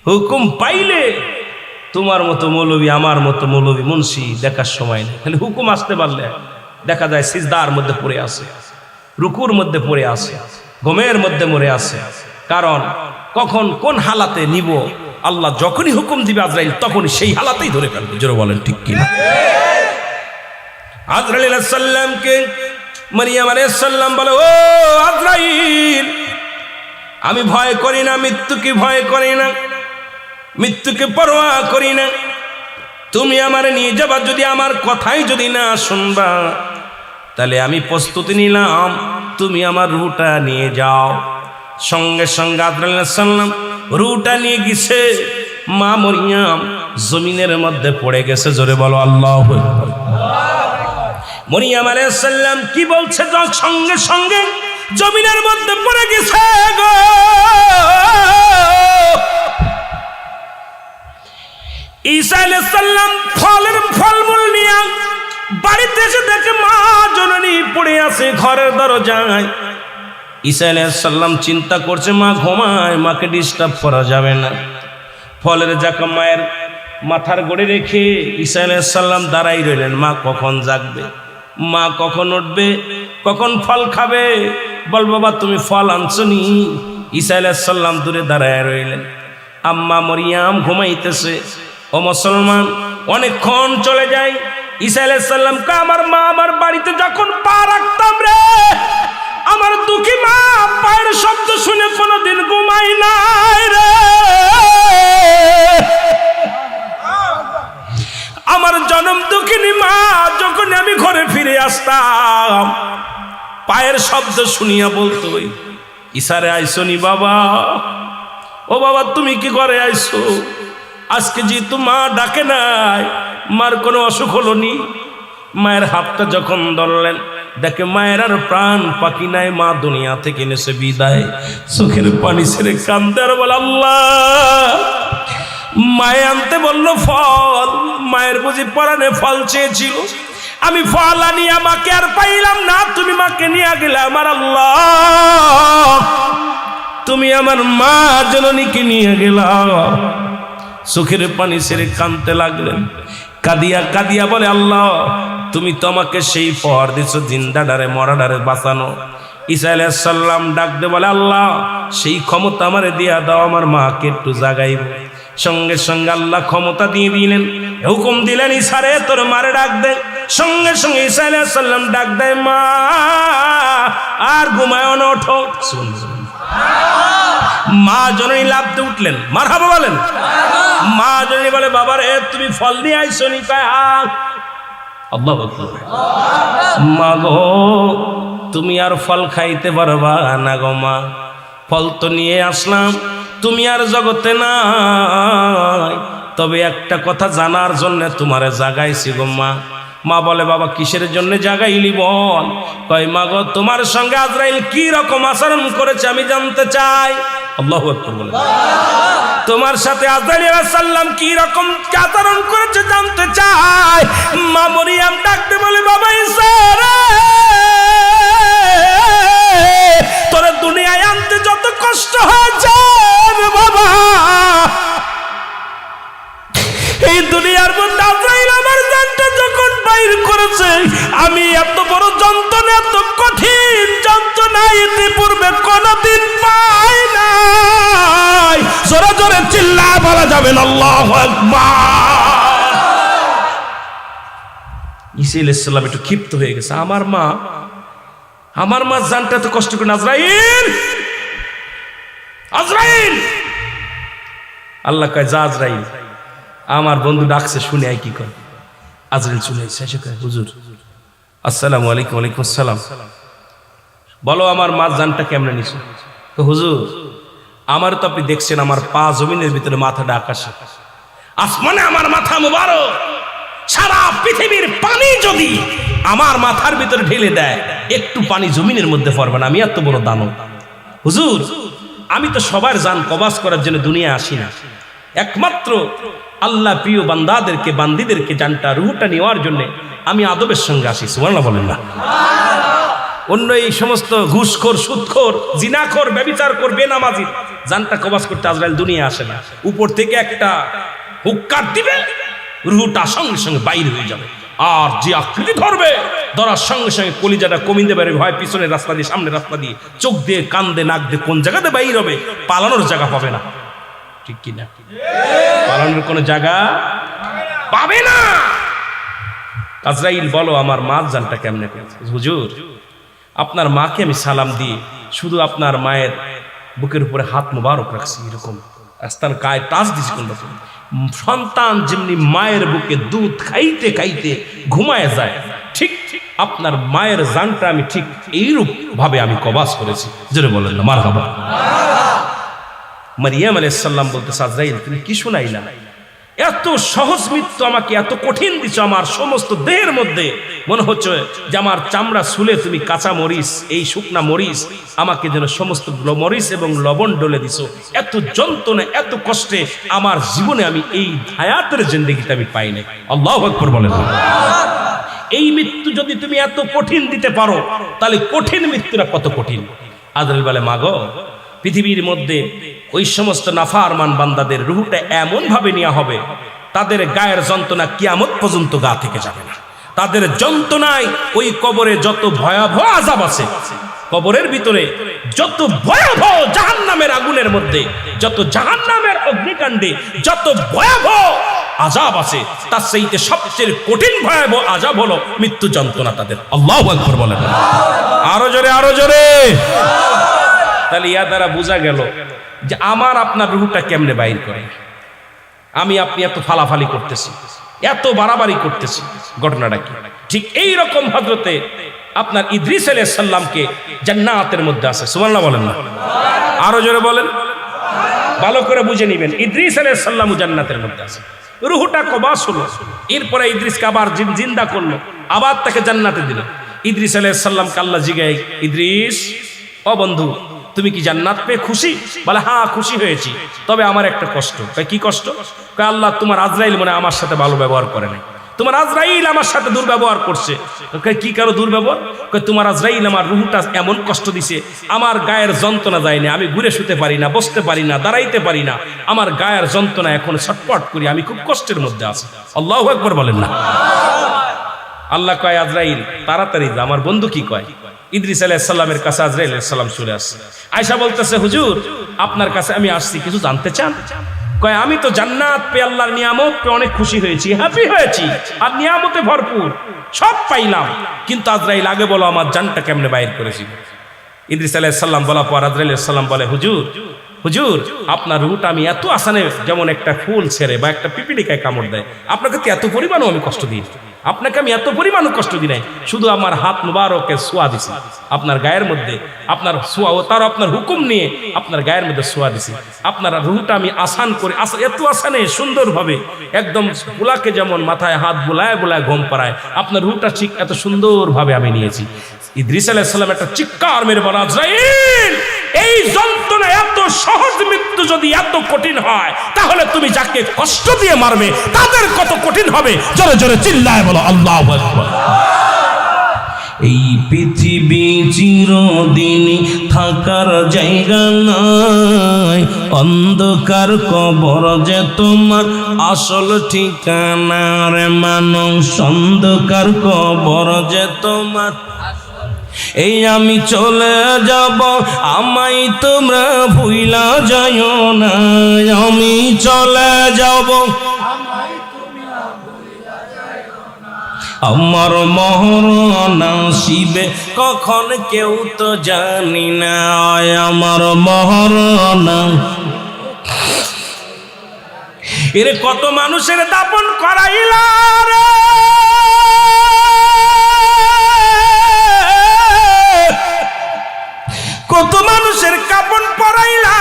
হুকুম পাইলে তোমার মতো মৌলবী আমার মতো মৌলবী মুন্সি দেখার সময় নেই। খালি হুকুম আসতে পারলে দেখা যায় সিজদার মধ্যে পড়ে আছে, রুকুর মধ্যে পড়ে আছে, ঘুমের মধ্যে মরে আছে। কারণ কখন কোন হালাতে নিব, আল্লাহ যখনই হুকুম দিবে আজরাইল তখনই সেই হালাতেই ধরে ফেলবে। জোরে বলেন ঠিক কিনা? আজরাইল আলাইহিস সালামকে মারিয়াম আলাইহিস সালাম বলে, ও আজরাইল, আমি ভয় করি না, মৃত্যুকে ভয় করি না, মৃত্যুকে পরোয়া করি না, তুমি আমারে নিয়ে যাবা, যদি আমার কথাই যদি না শুনবা তাহলে আমি প্রস্তুতি নিলাম, তুমি আমার রূহটা নিয়ে যাও। সঙ্গে সঙ্গে আজরাইল আলাইহিস সালাম রূহটা নিয়ে গেছে, মা মরিয়ম জমিনের মধ্যে পড়ে গেছে। জোরে বলো আল্লাহু আকবার। মরিয়ম আলাইহিস সালাম কি বলছে, সঙ্গে সঙ্গে জমিনের মধ্যে পড়ে গেছে গো। ঈসা আলাইহিস সালাম ফলমূল নিয়ে বাড়িতে এসে দেখে মা জননী পড়ে আছে ঘরের দরজায়। ঈসা আলাইহিস সালাম চিন্তা করছে মা ঘুমায়, মাকে ডিস্টার্ব করা যাবে না। ফলের জাকা মায়ের মাথার গড়ে রেখে ঈসা আলাইহিস সালাম দাঁড়াই রইলেন, মা কখন জাগবে, মা কখন উঠবে, কখন ফল খাবে। বল বাবা তুমি ফল আনছো নি? ঈসা আলাইহিস সালাম দূরে দাঁড়ায় রইলেন, আম্মা মরিয়ম ঘুমাইতেছে। ও মুসলমান, অনেকক্ষণ চলে যায়। ঈসা আলাইহিস সালাম কে আমার মা আমার বাড়িতে যখন পা রাখতাম রে, আমার দুঃখী মা পায়ের শব্দ শুনে কোনোদিন ঘুমাই নাই রে। আমার জনম দুঃখিনী মা যখন আমি ঘরে ফিরে আসতাম, পায়ের শব্দ শুনিয়া বলতো, ঈসারে আইসো নি বাবা? ও বাবা তুমি কি ঘরে আইসো? আজকে যেহেতু মা ডাকে নাই, মার কোনো অসুখ হলো নি। মায়ের হাতটা যখন ধরলেন, দেখে মায়ের আর প্রাণ পাখি নাই, মা দুনিয়া থেকে নেছে বিদায়। চোখের পানি ছেড়ে কান্দে আর বলে আল্লাহ। মায়ে আনতে বললো ফল, মায়ের বুঝি পরাণে ফল চেয়েছিল, আমি ফল আনিয়া মাকে আর পাইলাম না, তুমি মাকে নিয়ে গেলে আমার আল্লাহ, তুমি আমার মা জননীকে নিয়ে গেলা। চোখের পানি ছেড়ে কাঁদতে লাগলেন, কাঁদিয়া কাঁদিয়া বলে আল্লাহ তুমি তো আমাকে সেই পর দিছো জিন্দা ডারে মরা ডারে বাঁচানো। ঈসা আলাইহিস সালাম ডাক দে বলে আল্লাহ সেই ক্ষমতা আমারে দিয়া দাও, আমার মাকে একটু জাগাইব। সঙ্গে সঙ্গে আল্লাহ ক্ষমতা দিয়ে দিলেন, হুকুম দিলেন ঈসারে তোর মারে ডাক দে। সঙ্গে সঙ্গে ঈসা আলাইহিস সালাম ডাক দেয়, মা আর ঘুমায় না, ওঠো। মা জননী লাফতে উঠলেন, মারহাবা বলেন। মা জননী বলে বাবা রে তুমি ফল নিয়ে আইসো নি? আল্লাহু আকবার। মা গো তুমি আর ফল খাইতে পারবা না গো মা, ফল তো নিয়ে আসলাম, তুমি আর জগতে নাই, তবে একটা কথা জানার জন্য তোমারে জাগাইছি গো মা। মা বলে বাবা কিসের জন্য জাগাইলি বল? কয় মা গো তোমার সঙ্গে আজরাইল কি রকম আচরণ করেছে আমি জানতে চাই। আল্লাহু আকবার বলে। তোমার সাথে আজরাইল আলাইহিস সালাম কি রকম আচরণ করেছে জানতে চাই। মা মরিয়ম ডাকতে বলে বাবা ঈসা রে, তোরে দুনিয়ায় আনতে যত কষ্ট হয়েছে বাবা, এই দুনিয়ার মধ্যে আজরাইল আমার জানটা যখন বাইর করেছে আমি এত বড় যন্ত্রণা, এত কঠিন যন্ত্রণা ইতিপূর্বে কোনদিন পাই নাই। জোরে জোরে চিল্লায় বলা যাবে না আল্লাহু আকবার। ঈসা আলাইহিস সালাম একটু ক্ষিপ্ত হয়ে গেছে, আমার মা জানটা এত কষ্ট করে। আজরাইল, আজরাইল, আল্লাহ কয় যা আজরাইল, আমার বন্ধু ডাকছে শুনে আই কি কর। আজরাইল শুনে এসে কয় হুজুর আসসালামু আলাইকুম। ওয়ালাইকুম আসসালাম। বলো আমার মা জানটা কেমনে নিছো? তো হুজুর আমার তো আপনি দেখছেন আমার পা জমিনের ভিতরে, মাথাটা আকাশে, আসমানে আমার মাথা মুবারক। সারা পৃথিবীর পানি যদি আমার মাথার ভিতরে ঢেলে দেয় একটু পানি জমিনের মধ্যে পড়বে না, আমি এত বড় দানব। হুজুর আমি তো সবার জান কবাজ করার জন্য দুনিয়া আসি না, একমাত্র আল্লাহ প্রিয় বান্দাদেরকে, বান্দিদেরকে জানটা রুহটা নেওয়ার জন্য আমি আদবের সঙ্গে আসি। সুবহানাল্লাহ বলেন না। অন্য এই সমস্ত ঘুষখোর, সুদখোর, জিনাখোর, ব্যভিচারখোর, বেনামাজি জানটা কবাজ করতে আজরাইল দুনিয়া আসে না। উপর থেকে একটা হুক্কার দিবে, রুহটা সঙ্গে সঙ্গে বাইরে হয়ে যাবে। আর যে আকৃতি ধরবে, ধরার সঙ্গে সঙ্গে কলিজাটা কমিতে পারে, হয় পিছনের রাস্তা দিয়ে, সামনের রাস্তা দিয়ে, চোখ দিয়ে, কান দিয়ে, নাক দিয়ে, কোন জায়গাতে বাইর হবে, পালানোর জায়গা পাবে না। ঠিক কিনা? পালানোর কোনো জায়গা পাবে না। আজরাইল বলো আমার মা জানটা কেমনে করেছে? হুজুর আপনার মাকে আমি সালাম দিয়ে শুধু আপনার মায়ের বুকের উপরে হাত মুবারক রাখছি, এরকম আস্তার গায়ে টাচ দিছি। কোন রকম সন্তান যেমনি মায়ের বুকে দুধ খাইতে খাইতে ঘুমায় যায়, ঠিক আপনার মায়ের জানটা আমি ঠিক এইরূপ ভাবে আমি কবাজ করেছি। জোরে বলেন না মারহাবা। মারিয়াম আলাইহিস সালাম বলতেছে আজরাইল তুমি কি শুনাইলা? এত সহজ মৃত্যু আমাকে এত কঠিন দিছো, আমার সমস্ত দেহের মধ্যে মনে হচ্ছে যে আমার চামড়া ছুলে তুমি কাঁচা মরিচ, এই শুকনা মরিচ আমাকে যেন সমস্ত মরিচ এবং লবণ ডলে দিছো। এত যন্ত্রণা, এত কষ্টে আমার জীবনে আমি এই হায়াতের জিন্দেগিতে আমি পাই নাই। আল্লাহু আকবার বলেন। এই মৃত্যু যদি তুমি এত কঠিন দিতে পারো তাহলে কঠিন মৃত্যুটা কত কঠিন। আজরাইল বলে মাগো পৃথিবীর মধ্যে ওই সমস্ত নাফরমান বান্দাদের রূহটা এমন ভাবে নেওয়া হবে তাদের গায়ের যন্ত্রণা কিয়ামত পর্যন্ত গা থেকে যাবে না। তাদের যন্ত্রণায় ওই কবরে যত ভয়াবহ আযাব আছে, কবরের ভিতরে যত ভয়াবহ জাহান্নামের আগুনের মধ্যে, যত জাহান্নামের অগ্নিকাণ্ডে যত ভয়াবহ আযাব আছে, তার চাইতে সবচেয়ে কঠিন ভয়াবহ আযাব হলো মৃত্যু যন্ত্রণা তাদের। আল্লাহু আকবার বলেন। আরো জোরে, আরো জোরে। তাহলে ইয়া দ্বারা বোঝা গেল যে আমার আপনার রূহটা কেমনে বাইর করে। আমি আপনি এত ফালাফালি করতেছি, এত বাড়াবাড়ি করতেছি, ঘটনাটা কি? ঠিক এই রকম হযরতে আপনার ইদ্রিস আলাইহিস সালামকে জান্নাতের মধ্যে আছে। সুবহানাল্লাহ বলেন না। আরো জোরে বলেন, ভালো করে বুঝে নেবেন। ইদ্রিস আলাইহিস সালাম জান্নাতের মধ্যে আছে, রূহটা কবাস হলো। এরপরে ইদ্রিসকে আবার জিন্দা করলো, আবার তাকে জান্নাতে দিল। ইদ্রিস আলাইহিস সালামকে আল্লাহ জিগায়, ইদ্রিস ও বন্ধু তুমি কি জান্নাত পেয়ে খুশি? বলে হ্যাঁ খুশি হয়েছি, তবে আমার একটা কষ্ট। কি কষ্ট? আল্লাহ তোমার আজরাইল মনে আমার সাথে ভালো ব্যবহার করে নাই, তোমার আজরাইল আমার সাথে দুর্ব্যবহার করছে। কি কারো দুর্ব্যবহার? তোমার আজরাইল আমার রূহটা এমন কষ্ট দিছে, আমার গায়ের যন্ত্রণা যায়নি, আমি ঘুরে শুতে পারি না, বসতে পারি না, দাঁড়াইতে পারি না, আমার গায়ের যন্ত্রণা এখন ছটফট করি, আমি খুব কষ্টের মধ্যে আছি। আল্লাহু আকবার বলেন না। আল্লাহ কয় আজরাইল তাড়াতাড়ি যা। আমার বন্ধু কি কয়? ইদ্রিস আলাইহিস সালামের কাছে আজরাইল আলাইহিস সালাম চলে আসছে। আয়েশা বলতেছে হুজুর আপনার কাছে আমি আসছি, কিছু জানতে চান? কয় আমি তো জান্নাত পেয়ে, আল্লাহর নিয়ামত পেয়ে অনেক খুশি হয়েছি, হ্যাপি হয়েছি, আর নিয়ামতে ভরপুর সব পাইলাম, কিন্তু আজরাইল আগে বলো আমার জানটা কেমনে বাইর করেছিল। ইদ্রিস আলাইহিস সালাম বলা পর আজরাইল আলাইহিস সালাম বলে হুজুর হুজুর আপনার রুহটা আমি এত আসানে যেমন একটা ফুল ছেড়ে বা একটা পিপিলিকায় কামড় দেয়, আপনাকে তো এত পরিমাণও আমি কষ্ট দিই, আপনাকে আমি এত পরিমাণও কষ্ট দিই নাই, শুধু আমার হাত মুবারকের সোয়া দিছি আপনার গায়ের মধ্যে, আপনার সোয়া ও তার আপনার হুকুম নিয়ে আপনার গায়ের মধ্যে সোয়া দিছি, আপনার রুহটা আমি আসান করে এত আসানে সুন্দরভাবে একদম বুলাকে যেমন মাথায় হাত বুলায় বুলায় ঘুম পাড়ায়, আপনার রুহটা ঠিক এত সুন্দরভাবে আমি নিয়েছি। ইদ্রিস আলাইহিস সালাম একটা চিৎকার মেরে বলা, আজরাইল এই যন্ত্রণা এত সহজ মৃত্যু যদি এত কঠিন হয়, তাহলে তুমি যাকে কষ্ট দিয়ে মারবে তাদের কত কঠিন হবে। জোরে জোরে চিল্লায় বলো আল্লাহু আকবার। এই পৃথিবী চিরদিন থাকার জায়গা নাই, অন্ধকার কবর যে তোমার আসল ঠিকানা রে মানুষ, অন্ধকার কবর যে তোমার। এই আমি চলে যাব, আমায় তোমরা ভুইলা যাইও না, আমি চলে যাব, আমার মরণ আসিবে কখন কেউ তো জানি না, আমার মরণ। এর কত মানুষের দাপন করাইলা রে, কত মানুষের কাপন পরাইলা,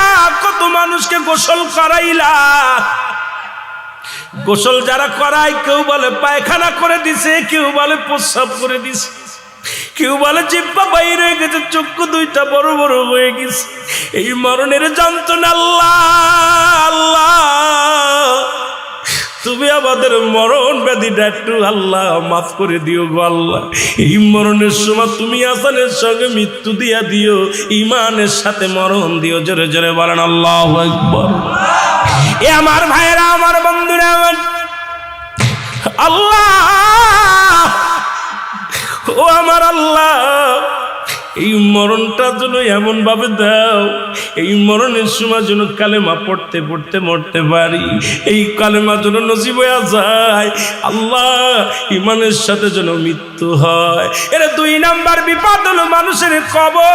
কত মানুষকে গোসল করাইলা। গোসল যারা করায় কেউ বলে পায়খানা করে দিছে, কেউ বলে প্রস্রাব করে দিছে, কেউ বলে জিহ্বা বাইরে হয়ে গেছে, চক্ষু দুইটা বড় বড় হয়ে গেছে। এই মরণের যন্ত্রণা আল্লাহ আল্লাহ, তুমি আমাদের মরণ ব্যাধিটা একটু আল্লাহ মাফ করে দিও গো আল্লাহ। এই মরণের সময় তুমি আসানের সঙ্গে মৃত্যু দিয়া দিও, ইমানের সাথে মরণ দিও। জোরে জোরে বলেন আল্লাহু আকবার। এ আমার ভাইয়েরা, আমার বন্ধুরা, আমার আল্লাহ, ও আমার আল্লাহ, এই মরণটা যেন এমন ভাবে দাও, এই মরণের সময় যেন কালেমা পড়তে পড়তে মরতে পারি, এই কালেমা যেন নসিব হয়ে যায় আল্লাহ, ইমানের সাথে যেন মৃত্যু হয়। এর 2 নাম্বার বিপদ হলো মানুষের কবর।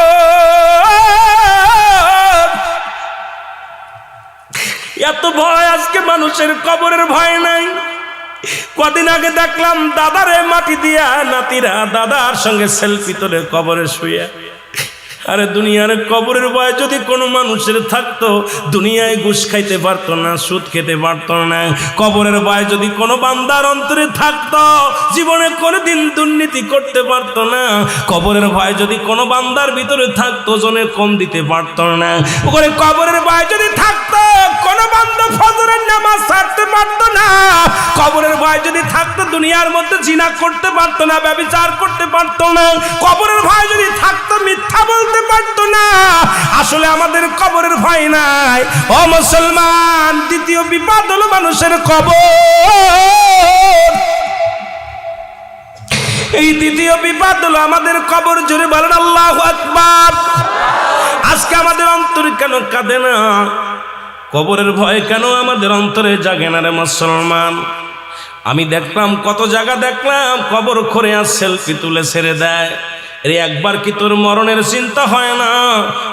এত ভয় আজকে মানুষের, কবরের ভয় নাই। কদিন আগে দেখলাম দাদারে মাটি দিয়া নাতিরা দাদার সঙ্গে সেলফি তোলে কবরে শুয়ে। আরে দুনিয়ার কবরের ভয় যদি কোনো মানুষের থাকতো, দুনিয়ায় ঘুষ খাইতে পারতো না, সুদ খেতে পারতো না। কবরের ভয় যদি কোনো বান্দার অন্তরে থাকতো, জীবনে কোনোদিন দুর্নীতি করতে পারতো না। কবরের ভয় যদি কোনো বান্দার ভিতরে থাকতো, জনে কম দিতে পারতো না। ওখানে কবরের ভয় যদি থাকতো, কোনো বান্দা ফজরের নামাজ ছাড়তে পারতো না। কবরের ভয় যদি থাকতো, দুনিয়ার মধ্যে জিনা করতে পারতো না, ব্যভিচার করতে পারতো না। কবরের ভয় যদি থাকতো, মিথ্যা বলতে পারতো না। আসলে আমাদের কবরের ভয় নাই। ও মুসলমান, দ্বিতীয় বিপদ হলো মানুষের কবর। এই দ্বিতীয় বিপদ হলো আমাদের কবর। জোরে বলেন আল্লাহু আকবার। আজকে আমাদের অন্তর কেন কাঁদে না? কবরের ভয় কেন আমাদের অন্তরে জাগে না রে মুসলমান? আমি দেখলাম, কত জায়গা দেখলাম কবর করে আর সেলফি তুলে ছেড়ে দেয়। রে একবার কি তোর মরণের চিন্তা হয় না?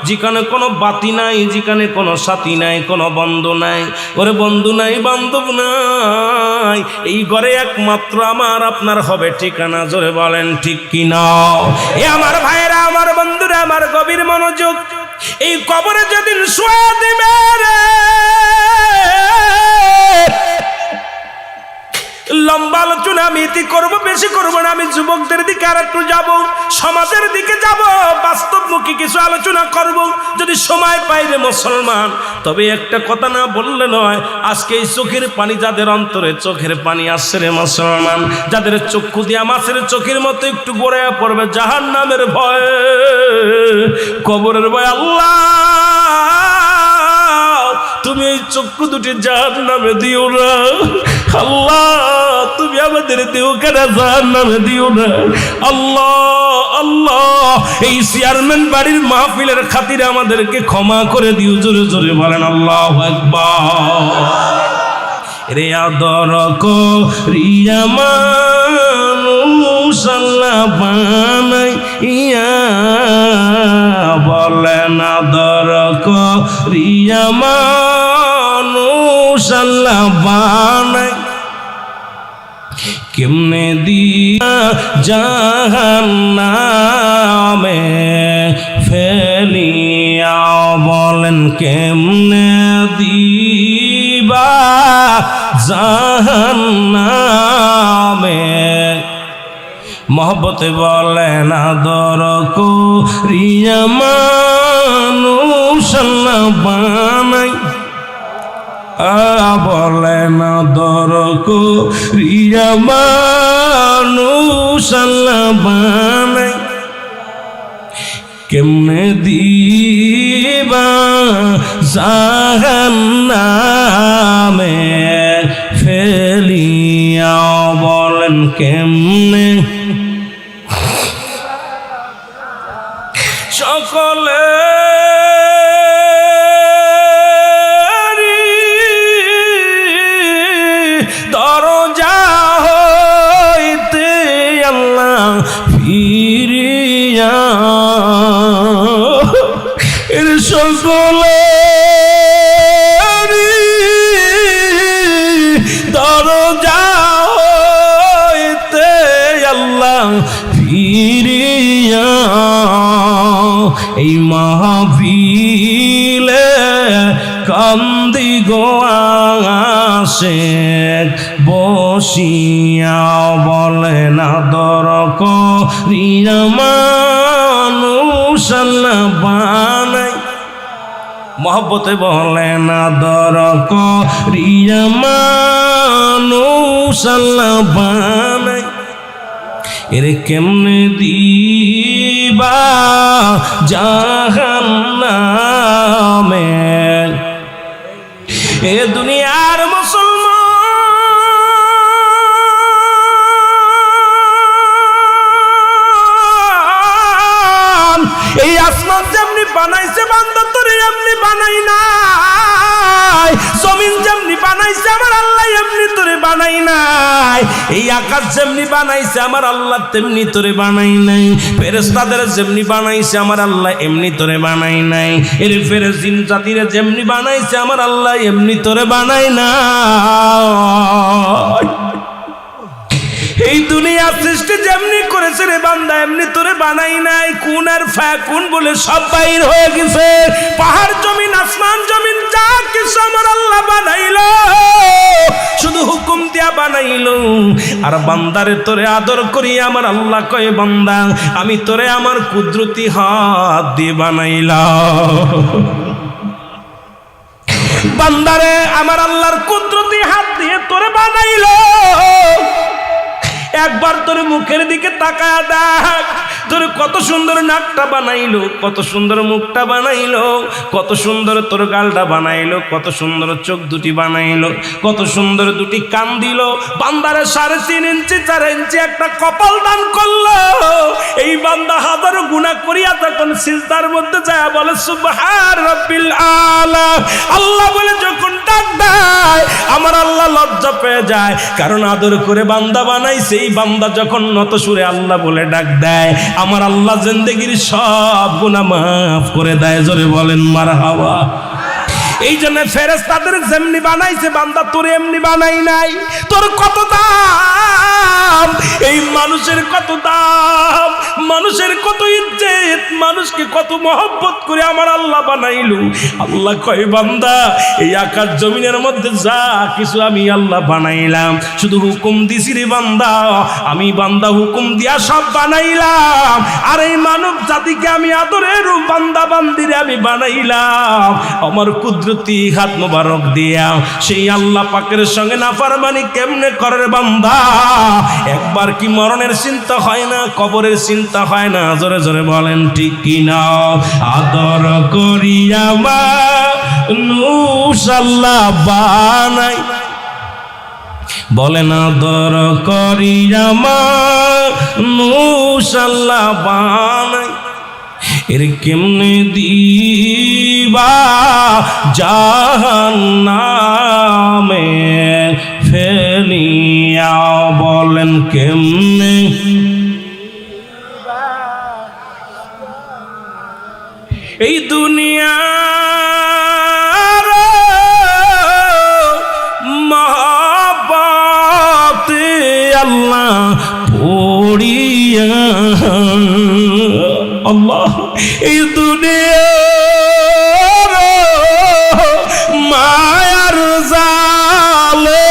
যেখানে কোনো বাতি নাই, যেখানে কোনো সাথী নাই, কোনো বন্ধু নাই। ওরে বন্ধু নাই, বান্ধব নাই, এই ঘরে একমাত্র আমার আপনার হবে ঠিকানা। জোরে বলেন ঠিক কিনা? এ আমার ভাইয়েরা, আমার বন্ধুরা, আমার গভীর মনোযোগ। এই কবরে যেদিন শুয়ে দিবে রে, লম্বা আলোচনা আমি ইতি করবো, বেশি করবো না। আমি যুবকদের দিকে আর একটু যাবো, সমাজের দিকে যাব, বাস্তবমুখী কিছু আলোচনা করব যদি সময় পাই রে মুসলমান। তবে একটা কথা না বললে নয়, আজকে এই চোখের পানি যাদের অন্তরে চোখের পানি আসছে রে মুসলমান, যাদের চক্ষু দিয়া মাছের চোখের মতো একটু গড়ে পড়বে জাহান্নামের ভয়, কবরের ভয়। আল্লাহ, তুমি এই চক্ষু দুটি জাহান্নামে দিও না। আল্লাহ, তুমি আমাদের দিও কেন জাহান্নামে দিও না। আল্লাহ আল্লাহ, এই চেয়ারম্যান বাড়ির মাহফিলের খাতিরে আমাদেরকে ক্ষমা করে দিও। জোরে জোরে বলেন আল্লাহু আকবার। রে আদর করিয়া মানুষ আল্লাহ বানাইয়া বলেন আদর করিয়া মানুষ আল্লাহ বানাই কেমনে দিয়া জাহান্নামে ফেলিয়া বলেন কেমনে দিবা জাহান্নামে মহব্বতে বলেন আদর করিয়া মানুষ আল্লাহ বানাই বলেন আদর করিয়া মানুষ আল্লাহ বানাই কেমনে দিবা জাহান্নামে ফেলিয়া বলেন কেমনে সকলে দরজা হইতে আল্লাহ ফিরিয়া এর সকলে দরজা হইতে আল্লাহ ফিরিয়া এই মাহফিলে কান্দি গোয়াশেক বসিয়া বলেন আদর করিয়া মানুষ আল্লাহ বানাই মহব্বতে বলেন আদর করিয়া মানুষ আল্লাহ বানাই এর কেমনে দিবা জাহান্নামে এ দুনিয়ার মুসলমান এই আসমান যেমনি বানাইছে বান্দা তোরে এমনি বানাই নাই জমিন যেমনি বানাইছে আমার আল্লাহ এমনি তোরে বানাই নাই এই আকাশ যেমনি বানাইছে আমার আল্লাহ তেমনি তোরে বানাই নাই ফেরেশতাদের যেমনি বানাইছে আমার আল্লাহ এমনি তোরে বানাই নাই এর ফেরেশতা জিন জাতিরে যেমনি বানাইছে আমার আল্লাহ এমনি তোরে বানাই নাই এই দুনিয়া সৃষ্টি যেমনি করেছে রে বান্দা এমনি তোরে বানাই নাই কোন আর ফাকুন বলে সব বাইর হয়ে গেছে পাহাড় জমিন আসমান জমিন যা কিছু আমার আল্লাহ বানাইলো শুধু হুকুম দিয়া বানাইলো আর বান্দারে তোরে আদর করি আমার আল্লাহ কয় বান্দা আমি তোরে আমার কুদরতি হাত দিয়ে বানাইলাম বান্দারে আমার আল্লাহর কুদরতি হাত দিয়ে তোরে বানাইলো একবার তোর মুখের দিকে তাকায়া দেখ তোর কত সুন্দর নাকটা বানাইলো কত সুন্দর মুখটা বানাইলো কত সুন্দর তোর গালটা বানাইলো কত সুন্দর চোখ দুটি বানাইলো কত সুন্দর দুটি কান দিল বান্দারে 3.5 ইঞ্চি 4 ইঞ্চি একটা কপাল দান করলো এই বান্দা হাজারো গুনাহ করিয়া তখন সিজদার মধ্যে যায় বলে সুবহান রাব্বিল আলা আল্লাহ বলে যখন ডাক দেয় আমার আল্লাহ লজ্জা পেয়ে যায় কারণ আদর করে বান্দা বানাইছে এই বান্দা যখন নত সুরে আল্লাহ বলে ডাক দেয় আমার আল্লাহ জিন্দেগির সব গুনাহ মাফ করে দেয় জোরে বলেন মারহাবা এই জন্য ফেরেশতাদের যেমনি বানাইছে বান্দা তোর এমনি বানাই নাই তোর কত দাম এই মানুষের কত দাম মানুষের কত ইজ্জত মানুষকে কত মহব্বত করে আমার আল্লাহ বানাইলো আল্লাহ কয় বান্দা এই আকাশ জমিনের মধ্যে যা কিছু আমি আল্লাহ বানাইলাম শুধু হুকুম দিছি রে বান্দা আমি বান্দা হুকুম দিয়া সব বানাইলাম আর এই মানব জাতিকে আমি আদরের বান্দা বান্দিরে আমি বানাইলাম আমার কুদরতি হাত মোবারক দিয়া সেই আল্লাহ পাকের সঙ্গে নাফরমানি কেমনে করে বান্দা একবার কি মরণের চিন্তা হয় না কবরের চিন্তা হয় না জোরে জোরে বলেন ঠিক কি না আদর করিয়া মানুষ আল্লাহ বানাই বলেন আদর করিয়া মানুষ আল্লাহ বানাই এর কেমনে দিবা জাহান্নামে ফেলিয়া বলেন কেমনে এই দুনিয়ার মহব্বতে আল্লাহ পড়িয়া আল্লাহ এই দুনিয়ার মায়ার জালে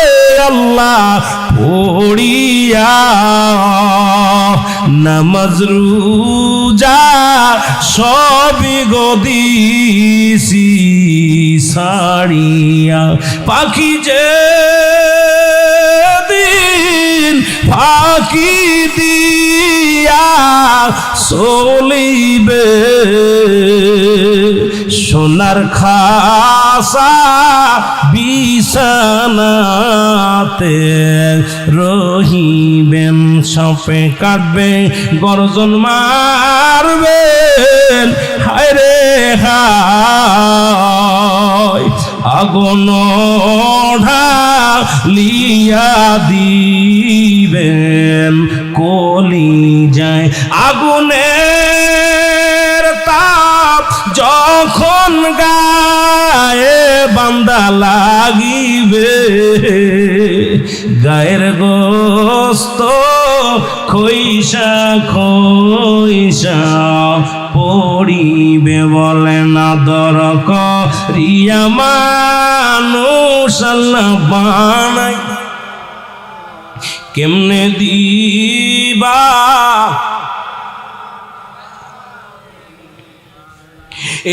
আল্লাহ পড়িয়া নামাজ রোজা সবই গদিছি সারিয়া পাখি যে দিন ফাঁকি দিয়া চলিবে সোনার খাসা বিছানাতে রহিবেন সাপে কাটবে গর্জন মারবেন হায় রে হায় আগুন ঢালিয়া দিবেন কলি যায় আগুনের তাপ যখন গায়ে বান্দা লাগিবে গায়ের গোস্ত খইসা খইসা পড়িবে বলে না দর করিয়া মানুষ আল্লাহ বানাই কেমনে দিবা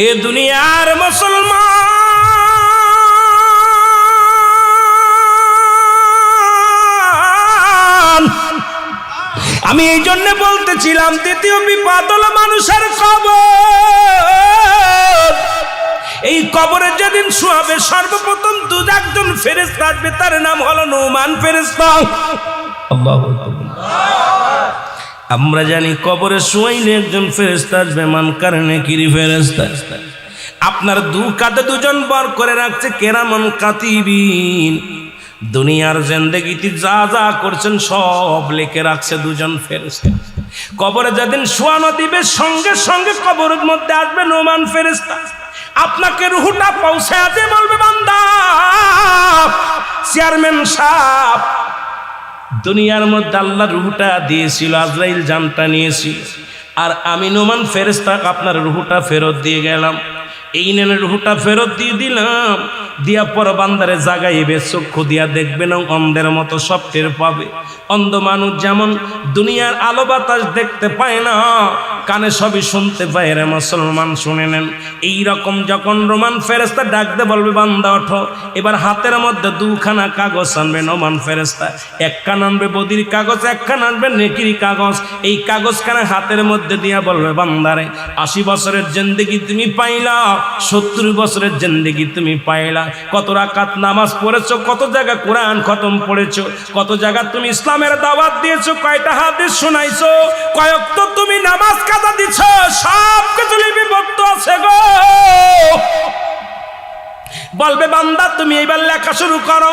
এ দুনিয়ার মুসলমান আমি এই জন্য বলতেছিলাম দ্বিতীয় বিপদ হলো মানুষের কবর এই কবরে যেদিন শোয়াবে সর্বপ্রথম দুজন ফেরেশতা আসবে তার নাম হলো নুমান ফেরেশতা আল্লাহু আকবার আমরা জানি কবরে শোয়াইলে একজন ফেরেশতা আসবে মান কারণে কিরি ফেরেশতা আপনার দু কাঁধে দুজন বর করে রাখছে কেরামান কাতিবিন দুনিয়ার জিন্দেগিতে যা যা করছেন সব লিখে রাখছে দুজন ফেরেশতা কবরে যেদিন শোয়ানো দিবে সঙ্গে সঙ্গে কবরের মধ্যে আসবে নুমান ফেরেশতা আপনাকে রুহটা পৌঁছায় দিয়ে বলবে বান্দা চেয়ারম্যান সাহেব দুনিয়ার মধ্যে আল্লাহ রুহটা দিয়েছিল আজরাইল জানটা নিয়েছিল আর আমি নুমান ফেরেশতা আপনার রুহটা ফেরত দিয়ে গেলাম এই নেন রুহটা ফেরত দিয়ে দিলাম দিয়া পর বান্দারে জাগাইবে চক্ষু দিয়া দেখবে না অন্ধের মতো সব টের পাবে অন্ধ মানুষ যেমন দুনিয়ার আলো বাতাস দেখতে পায় না কানে সবই শুনতে পায় রে মুসলমান শুনে নেন এইরকম যখন রোমান ফেরেশতা ডাকতে বলবে বান্দা ওঠো এবার হাতের মধ্যে দুখানা কাগজ আনবে নোমান ফেরেশতা একখানা আনবে বদির কাগজ একখানা আনবে নেকির কাগজ এই কাগজখানা হাতের মধ্যে দিয়া বলবে বান্দারে 80 বছরের জিন্দেগি তুমি পাইলা 70 বছরের জিন্দেগি তুমি পাইলা কত রাকাত নামাজ পড়েছো কত জায়গা কোরআন খতম পড়েছো কত জায়গা তুমি ইসলামের দাওয়াত দিয়েছো কয়টা হাদিস শোনাইছো কয়েকত তুমি নামাজ কাজা দিছো সব কিছু লিপিবদ্ধ আছে গো বলবে বান্দা তুমি এবার লেখা শুরু করো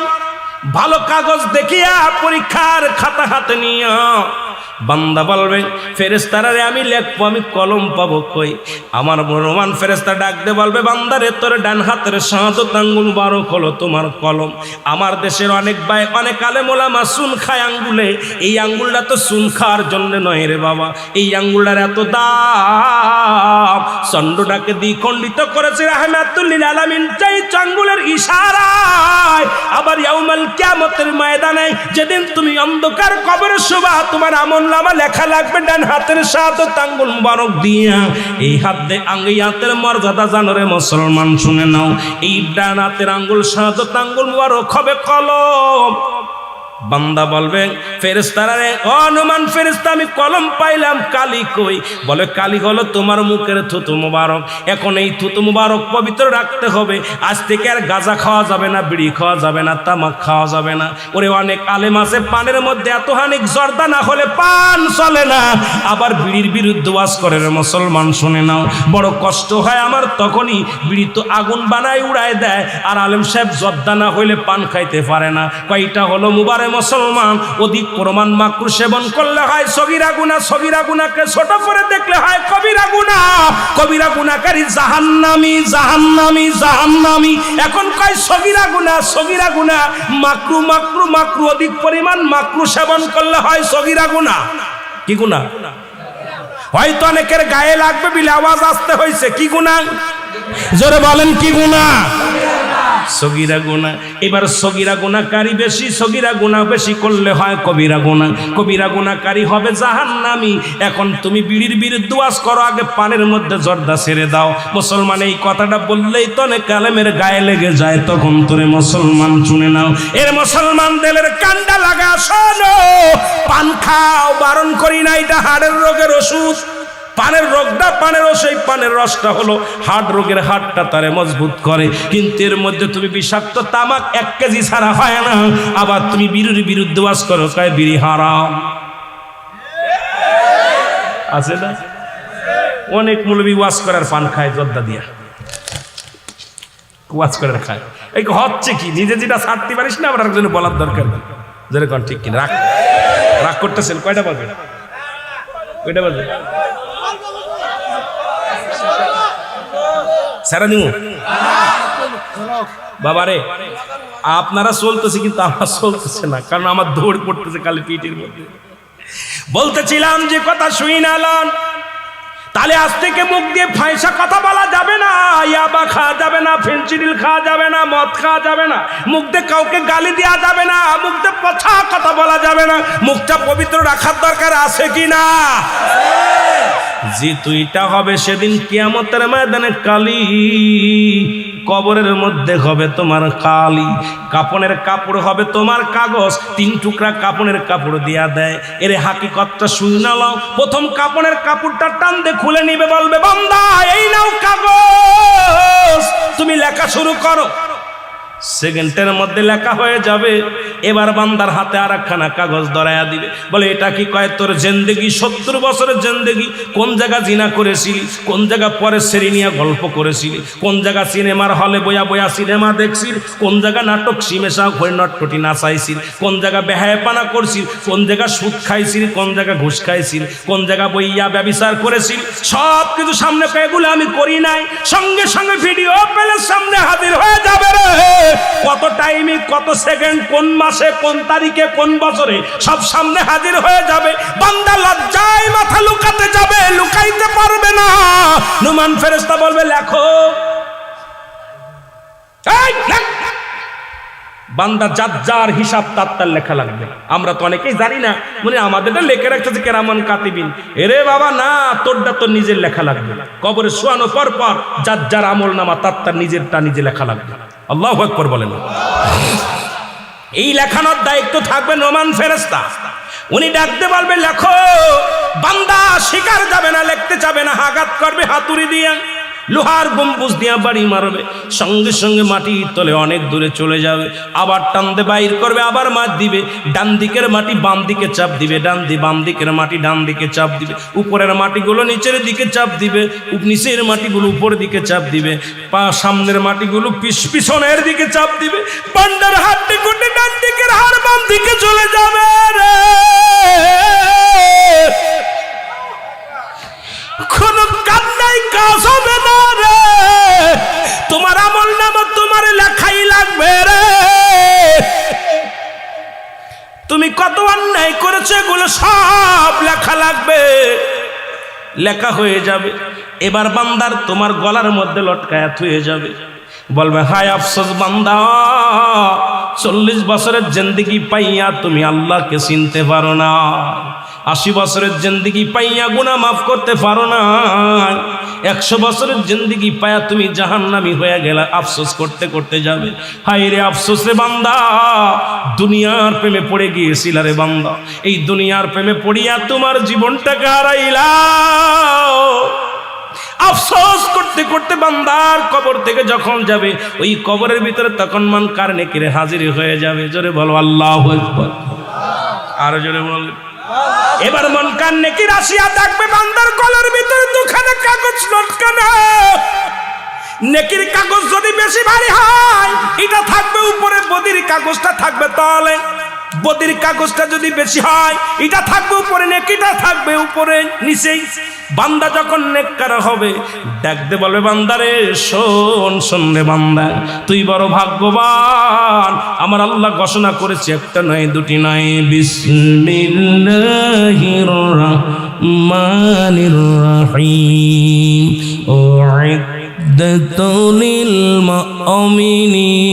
ভালো কাগজ দেখিয়া পরীক্ষার খাতা হাতে নিয়া বান্দা বলবে ফেরেশতারা রে আমি লিখবো আমি কলম পাবো কই আমার রোমান ফেরেশতা ডাকতে বলবে বান্দারে তোর ডান হাতের শাহাদাত আঙ্গুল মুবারক হলো তোমার কলম আমার দেশের অনেক ভাই অনেক আলেম ওলামা সুন খায় আঙ্গুলে এই আঙ্গুলটা তো সুন খাওয়ার জন্য নয় রে বাবা এই আঙ্গুলটার এত দাম চন্দ্রটাকে দ্বিখণ্ডিত করেছে রাহমাতুল লিল আলামিন চাই আঙ্গুলের ইশারায় আবার ইয়াউমাল কিয়ামতের ময়দানে যেদিন তুমি অন্ধকার কবরে শোবা তোমার আমল নামা লেখা লাগবে ডান হাতের শাহাদাত আঙ্গুল মুবারক দিয়া এই হাতের মর্যাদা জানো রে মুসলমান শুনে নাও এই ডান হাতের আঙ্গুল শাহাদাত আঙ্গুল মুবারক হবে কলম বান্দা বলবে ফেরেশতারা রে অনুমান ফেরেশতা আমি কলম পাইলাম কালি কই বলে কালি হলো তোমার মুখের থুতু মুবারক এখন এই থুতু মুবারক পবিত্র রাখতে হবে আজ থেকে আর গাঁজা খাওয়া যাবে না বিড়ি খাওয়া যাবে না তামাক খাওয়া যাবে না ওরে অনেক আলেম আছে পানের মধ্যে এত হানিক জর্দা না হলে পান চলে না আবার বিড়ির বিরুদ্ধে ওয়াজ করে রে মুসলমান শুনে নাও বড় কষ্ট হয় আমার তখনই বিড়ি তো আগুন বানায় উড়ায় দেয় আর আলেম সাহেব জর্দা না হইলে পান খাইতে পারে না কয়টা হলো মুবারক মুসলমান, অধিক পরিমাণ মাকরু সেবন করলে হয় সগীরা গুনাহ, সগীরা গুনাহকে ছোট করে দেখলে হয় কবিরা গুনাহ, কবিরা গুনাহকারী জাহান্নামী, জাহান্নামী, জাহান্নামী। এখন কয় সগীরা গুনাহ, সগীরা গুনাহ, মাকরু, মাকরু, মাকরু, অধিক পরিমাণ মাকরু সেবন করলে হয় সগীরা গুনাহ। কি গুনাহ? হয়তো অনেকের গায়ে লাগবে বিলে আওয়াজ আসতে হয়েছে, কি গুনাহ? জোরে বলেন কি গুনাহ? সগীরা গুনাহ। এবার সগীরা গুনাহকারী বেশি, সগীরা গুনাহ বেশি করলে হয় কবিরা গুনাহ, কবিরা গুনাহকারী হবে জাহান্নামী। এখন তুমি বিড়ির বিরুদ্ধে ওয়াজ করো, আগে পানের মধ্যে জর্দা ছেড়ে দাও। মুসলমান এই কথাটা বললেই তো অনেক আলেমের গায়ে লেগে যায়, তখন তোরে মুসলমান শুনে নাও। এর মুসলমান দেলের কান্ডা লাগা, শোনো, পান খাও, বারণ করি না, এটা হাড়ের রোগের ওষুধ। পানের রোগটা, পানের সেই পানের রসটা হলো হার্ট রোগের, হাড়টা তারে মজবুত করে। কিন্তু এর মধ্যে তুমি বিষাক্ত তামাক 1 কেজি ছাড়া হয় না। আবার তুমি বিড়ির বিরুদ্ধে ওয়াজ করো, কয় বিড়ি হারাম। আছে না? অনেক মৌলবি ওয়াজ করার পান খায় জর্দা দিয়া, ওয়াজ করার খায়। এই হচ্ছে কি, নিজে যেটা ছাড়তে পারিস না আবার একজনে বলার দরকার নেই। যেরকম ঠিক কিনা? রাগ রাগ করতেছেন? কয়টা বাজে? কয়টা বাজে? সারা দিন বাবারে আপনারা চলতেছে, কিন্তু আমার চলতেছে না, কারণ আমার দৌড় পড়তেছে খালি পিঠের মধ্যে। বলতেছিলাম যে কথা শুই না লন, তাহলে আজ থেকে মুখ দিয়ে ফাইসা কথা বলা যাবে না, ইয়াবা খাওয়া যাবে না, ফেন্সিডিল খাওয়া যাবে না, মদ খাওয়া যাবে না, মুখ দিয়ে কাউকে গালি দেওয়া যাবে না, মুখ দিয়ে পচা কথা বলা যাবে না। মুখটা পবিত্র রাখার দরকার আছে কি না? যে তুইটা হবে সেদিন কিয়ামতের ময়দানে কালি, কবরের মধ্যে হবে তোমার কালি, কাপনের কাপড় হবে তোমার কাগজ। 3 টুকরা কাপনের কাপড় দিয়া দেয়। এর হাকিকতটা শুনে নাও। প্রথম কাপনের কাপড়টা টান দিয়ে খুলে নিবে, বলবে বান্দা এই নাও কাগজ, তুমি লেখা শুরু করো। সেকেন্ডের মধ্যে লেখা হয়ে যাবে। এবার বান্দার হাতে আর একখানা কাগজ ধরাইয়া দিবে, বলে এটা কি? কয় তোর জিন্দেগি, 70 বছরের জিন্দেগি, কোন জায়গা জিনা করেছিলি, কোন জায়গা পরে সেরি নিয়ে গল্প করেছিলি, কোন জায়গা সিনেমার হলে বয়া বয়া সিনেমা দেখছিস, কোন জায়গা নাটক সিমেশা হয়ে নটপটি নাচাইছিল, কোন জায়গা বেহায়াপানা করছিল, কোন জায়গা সুদ খাইছিল, কোন জায়গা ঘুষ খাইছিল, কোন জায়গা বইয়া ব্যভিচার করেছিল, সব কিছু সামনে পেয়ে, এগুলো আমি করি নাই। সঙ্গে সঙ্গে ভিডিও পেলে সামনে হাজির হয়ে যাবে রে। কত টাইমে, কত সেকেন্ড, কোন মাসে, কোন তারিখে, কোন বছরে, সব সামনে হাজির হয়ে যাবে। বান্দা লজ্জায় মাথা লুকাতে যাবে, লুকাইতে পারবে না। নুমান ফেরেশতা বলবে লেখো। বান্দা যার যার হিসাব তার লেখা লাগবে। আমরা তো অনেকেই জানি না, মানে আমাদেরটা লেখে রাখতেছে কেরামান কাতিবিন। এরে বাবা না, তোরটা তোর নিজের লেখা লাগবে। কবরে শোয়ানো পর পর যার যার আমল নামা তার নিজেরটা নিজে লেখা লাগবে। আল্লাহু আকবার বলেন। এই লেখানোর দায়িত্ব থাকবে নোমান ফেরেশতা। উনি ডাকতে বলবে লেখো। বান্দা শিকার যাবে না, লিখতে যাবে না, আঘাত করবে হাতুড়ি দিয়ে, লোহার গম্বুজ দিয়া বাড়ি মারবে, সঙ্গে সঙ্গে মাটির তলে অনেক দূরে চলে যাবে। আবার টানতে বাইর করবে, আবার মাছ দিবে। ডান দিকের মাটি বাম দিকে চাপ দিবে, বাম দিকের মাটি ডান দিকে চাপ দিবে, উপরের মাটিগুলো নিচের দিকে চাপ দিবে, নিচের মাটিগুলো উপরের দিকে চাপ দিবে, পা সামনের মাটিগুলো পিছনের দিকে চাপ দিবে। পান্ডার হাতটি গুটে ডান দিকের হাড় বাম দিকে চলে যাবে রে। কোনো কান্নাই কাজ হবে না রে। তোমার আমল নামা তোমার লেখাই লাগবে রে। তুমি কত অন্যায় করেছো এগুলো সব লেখা লাগবে, লেখা হয়ে যাবে। এবার বান্দার তোমার গলার মধ্যে লটকায়া থুয়ে যাবে, বলবে হায় আফসোস বান্দা, 40 বছরের জিন্দেগি পাইয়া তুমি আল্লাহকে চিনতে পারো না, 80 বছরের জিন্দেগি পাইয়া গুনাহ মাফ করতে পারো না, 100 বছরের জিন্দেগি পাইয়া তুমি জাহান্নামী হয়ে গেলা। আফসোস করতে করতে যাবে। হায় রে আফসোস রে বান্দা, দুনিয়ার প্রেমে পড়ে গিয়েছিল রে বান্দা, এই দুনিয়ার প্রেমে পড়িয়া তোমার জীবনটাকে হারাইলা। আফসোস করতে করতে বান্দার কবর থেকে যখন যাবে, ওই কবরের ভিতরে তখন মুনকার নেকির হাজির হয়ে যাবে। জোরে বলো আল্লাহু আকবার। আর জোরে বল। এবার মুনকার নেকির আসিয়া দেখবে বান্দার গলার ভিতরে দুখানা কাগজ লটকানো। নেকির কাগজ যদি বেশি ভারী হয়, এটা থাকবে উপরে, বদির কাগজটা থাকবে তলে। বদির কাগজটা যদি বেশি হয় এটা থাকবে উপরে, নেকিটা থাকবে উপরে নিচেই। বান্দা যখন নেককার হবে ডাকতে বলবে, বান্দারে শোন, শোন রে বান্দা, তুই বড় ভাগ্যবান। আমার আল্লাহ ঘোষণা করেছে, একটা নয় দুটি নয়, বিসমিল্লাহির রাহমানির রাহিম উইদ্দাতুল লিল মুমিনিন।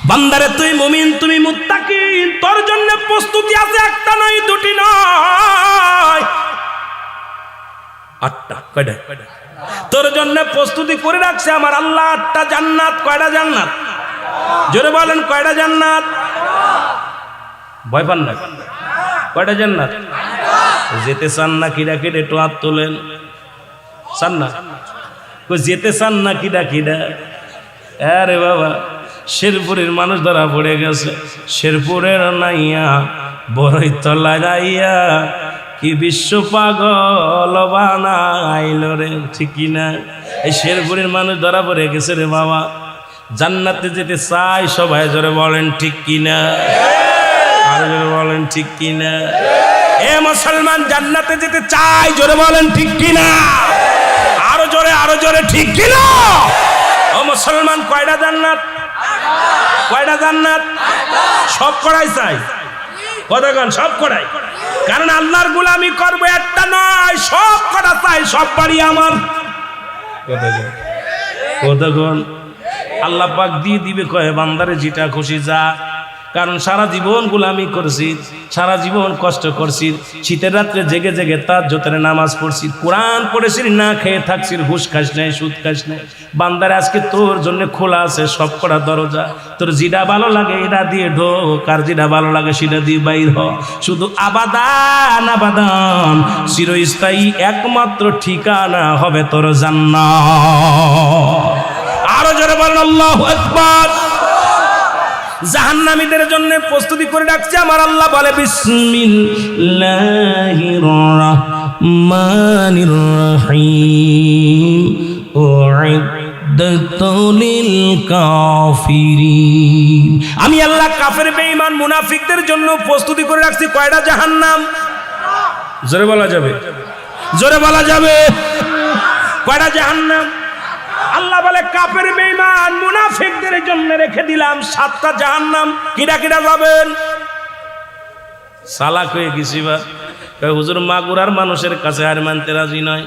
বান্দারে তুই মুমিন, তুমি মুত্তাকিন, তোর জন্য প্রস্তুতি আছে, একটা নয় দুটি নয়, 8টা। কয়টা? তোর জন্য প্রস্তুতি করে রাখছে আমার আল্লাহ 8টা জান্নাত। কয়টা জান্নাত? জোরে বলেন, কয়টা জান্নাত? ভয় পান না? কয়টা জান্নাত? যেতে চান না কিরা কিরা একটু হাত তোলেন। চান না? যেতে চান না কিরা কিরা? আরে বাবা, শেরপুরের মানুষ ধরা পড়ে গেছে। শেরপুরের নাইয়া বড়ই তলা যাইয়া কি বিশ্ব পাগল বানাইল রে, ঠিক কিনা? এই শেরপুরের মানুষ ধরা পড়ে গেছে রে বাবা। জান্নাতে যেতে চাই সবাই, জোরে বলেন ঠিক কিনা? আর জোরে বলেন ঠিক কিনা? এ মুসলমান, জান্নাতে যেতে চাই, জোরে বলেন ঠিক কিনা? আরো জোরে, আরো জোরে, ঠিক কিনা? ও মুসলমান, কয়টা জান্নাত? কয়টা জান্নাত? সব করাই চাই, কতক্ষণ? সব করাই। কারণ আল্লাহর গোলামি করবো, একটা নয়, সব করা চাই, সব বাড়ি আমার। কতক্ষণ? আল্লাহ পাক দিয়ে দিবে, কয়ে বান্দারে যেটা খুশি যা। কারণ সারা জীবন গোলামি করছি, সারা জীবন কষ্ট করছি, শীতের রাত্রে জেগে জেগে তাহাজ্জুদের নামাজ পড়ছি, কোরআন পড়েছি, না খেয়ে থাকছি, ঘুষ খাস নাই, সুদ খাস নাই। বান্দারে আজকে তোর জন্য খোলা আছে সব করা দরজা। তোর যেটা ভালো লাগে এটা দিয়ে ঢোক, আর যেটা ভালো লাগে সেটা দিয়ে বাইর হ। শুধু আবাদান আবাদান, চিরস্থায়ী একমাত্র ঠিকানা হবে তোর জান্নাত। আরো জোরে বলেন আল্লাহু আকবার। জাহান্নামীদের জন্য প্রস্তুতি করে রাখছে আমার আল্লাহ, বলে বিসমিল্লাহির রাহমানির রাহিম উইদ্দাতুল লিল কাফিরিন। আমি আল্লাহ কাফের, বেঈমান, মুনাফিকদের জন্য প্রস্তুতি করে রাখছি কয়টা জাহান্নাম? জোরে বলা যাবে? জোরে বলা যাবে? কয়টা জাহান্নাম? আল্লাহ বলে কাফের, বেঈমান, মুনাফিকদের জন্য রেখে দিলাম 7টা জাহান্নাম। কিরা কিরা যাবেন? সালাক হয়ে গেছি বা হুজুর মাগুরার মানুষের কাছে আর মানতে রাজি নয়,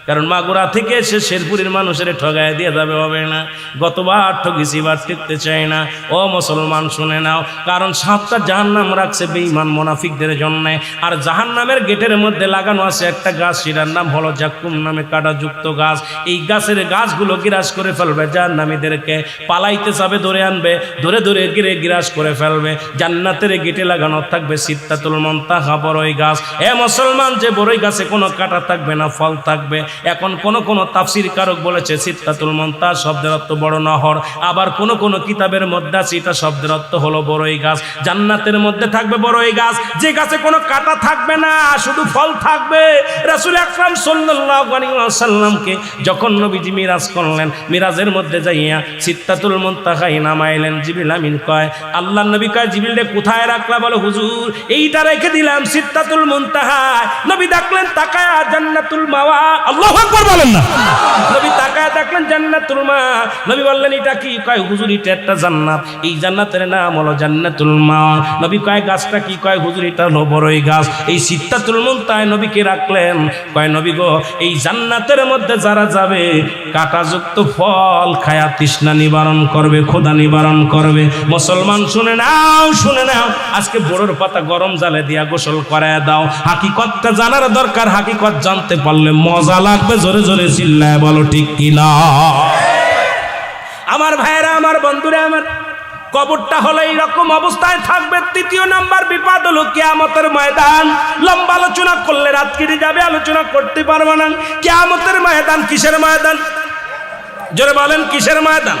কারণ মাগুরা থেকে এসে শেরপুরের মানুষের ঠগায় দিয়ে যাবে, হবে না। গতবার ঠগিছি, বার টিকতে চাই না। ও মুসলমান শুনে নাও, কারণ 7টা জাহান্নাম রাখছে বেঈমান মুনাফিকদের জন্য। আর জাহান্নামের গেটের মধ্যে লাগানো আছে একটা গাছ, সেটার নাম হলো জাক্কুম নামে কাঁটাযুক্ত গাছ। এই গাছের গাছগুলো গ্রাস করে ফেলবে, জাহান্নামীদেরকে পালাইতে যাবে, ধরে আনবে, ধরে ধরে গিরে গ্রাস করে ফেলবে। জান্নাতের গেটে লাগানো থাকবে সিদরাতুল মুনতাহা, বড়ই গাছ। এ মুসলমান, যে বড়ই গাছে কোনো কাঁটা থাকবে না, ফল থাকবে। এখন কোন তাফসীর কারক বলেছে সিদরাতুল মুনতাহা শব্দের অর্থ বড় নহর, আবার কোন কিতাবের মধ্যে আছে এটা শব্দের অর্থ হলো বড়ই গাছ। জান্নাতের মধ্যে থাকবে বড়ই গাছ, যে গাছে কোনো কাঁটা থাকবে না, শুধু ফল থাকবে। রাসূল আকরাম সাল্লাল্লাহু আলাইহি ওয়াসাল্লামকে যখন নবীজি মিরাজ করলেন, মিরাজের মধ্যে যাইয়া সিদরাতুল মুনতাহায় নামাইলেন। জিবরিল আমিন কয়, আল্লাহর নবী কয়, জিবরিল রে কোথায় রাখলা? বলে হুজুর এইটা রেখে দিলাম সিদরাতুল মুনতাহায়। নবী দেখলেন তাকায়া জান্নাতুল মাওয়া। আল্লাহু আকবার বলেন না? নবী তাকায়া দেখলেন জান্নাতুল মাওয়া। নবী বললেন এটা কি? কয় হুজুর এটা একটা জান্নাত, এই জান্নাতের নাম হলো জান্নাতুল মাওয়া। নবী কয় গাছটা কি? কয় হুজুর এটা হলো বড়ই গাছ। এই সিদরাতুল মুনতাহায় নবীকে রাখলেন। কয় নবী গো, এই জান্নাতের মধ্যে যারা যাবে কাঁটাযুক্ত ফল খায়া তৃষ্ণা নিবারণ করবে, ক্ষুধা নিবারণ করবে। মুসলমান শুনে নাও, শুনে নাও, আজকে বড়র পাতা গরম জালে দিয়া গোসল করায় দাও। হাকিকতটা জানার দরকার, হাকিকত জানতে পারলে মজা লাগবে। জোরে জোরে চিল্লায় বলো ঠিক কিনা? আমার ভাইয়েরা, আমার বন্ধুরা, আমার কবরটা হলো এইরকম অবস্থায় থাকবে। 3য় নাম্বার বিপদ হলো কিয়ামতের ময়দান। লম্বা আলোচনা করলে রাত কেটে যাবে, আলোচনা করতে পারবো না। কিয়ামতের ময়দান কিসের ময়দান? জোরে বলেন, কিসের ময়দান?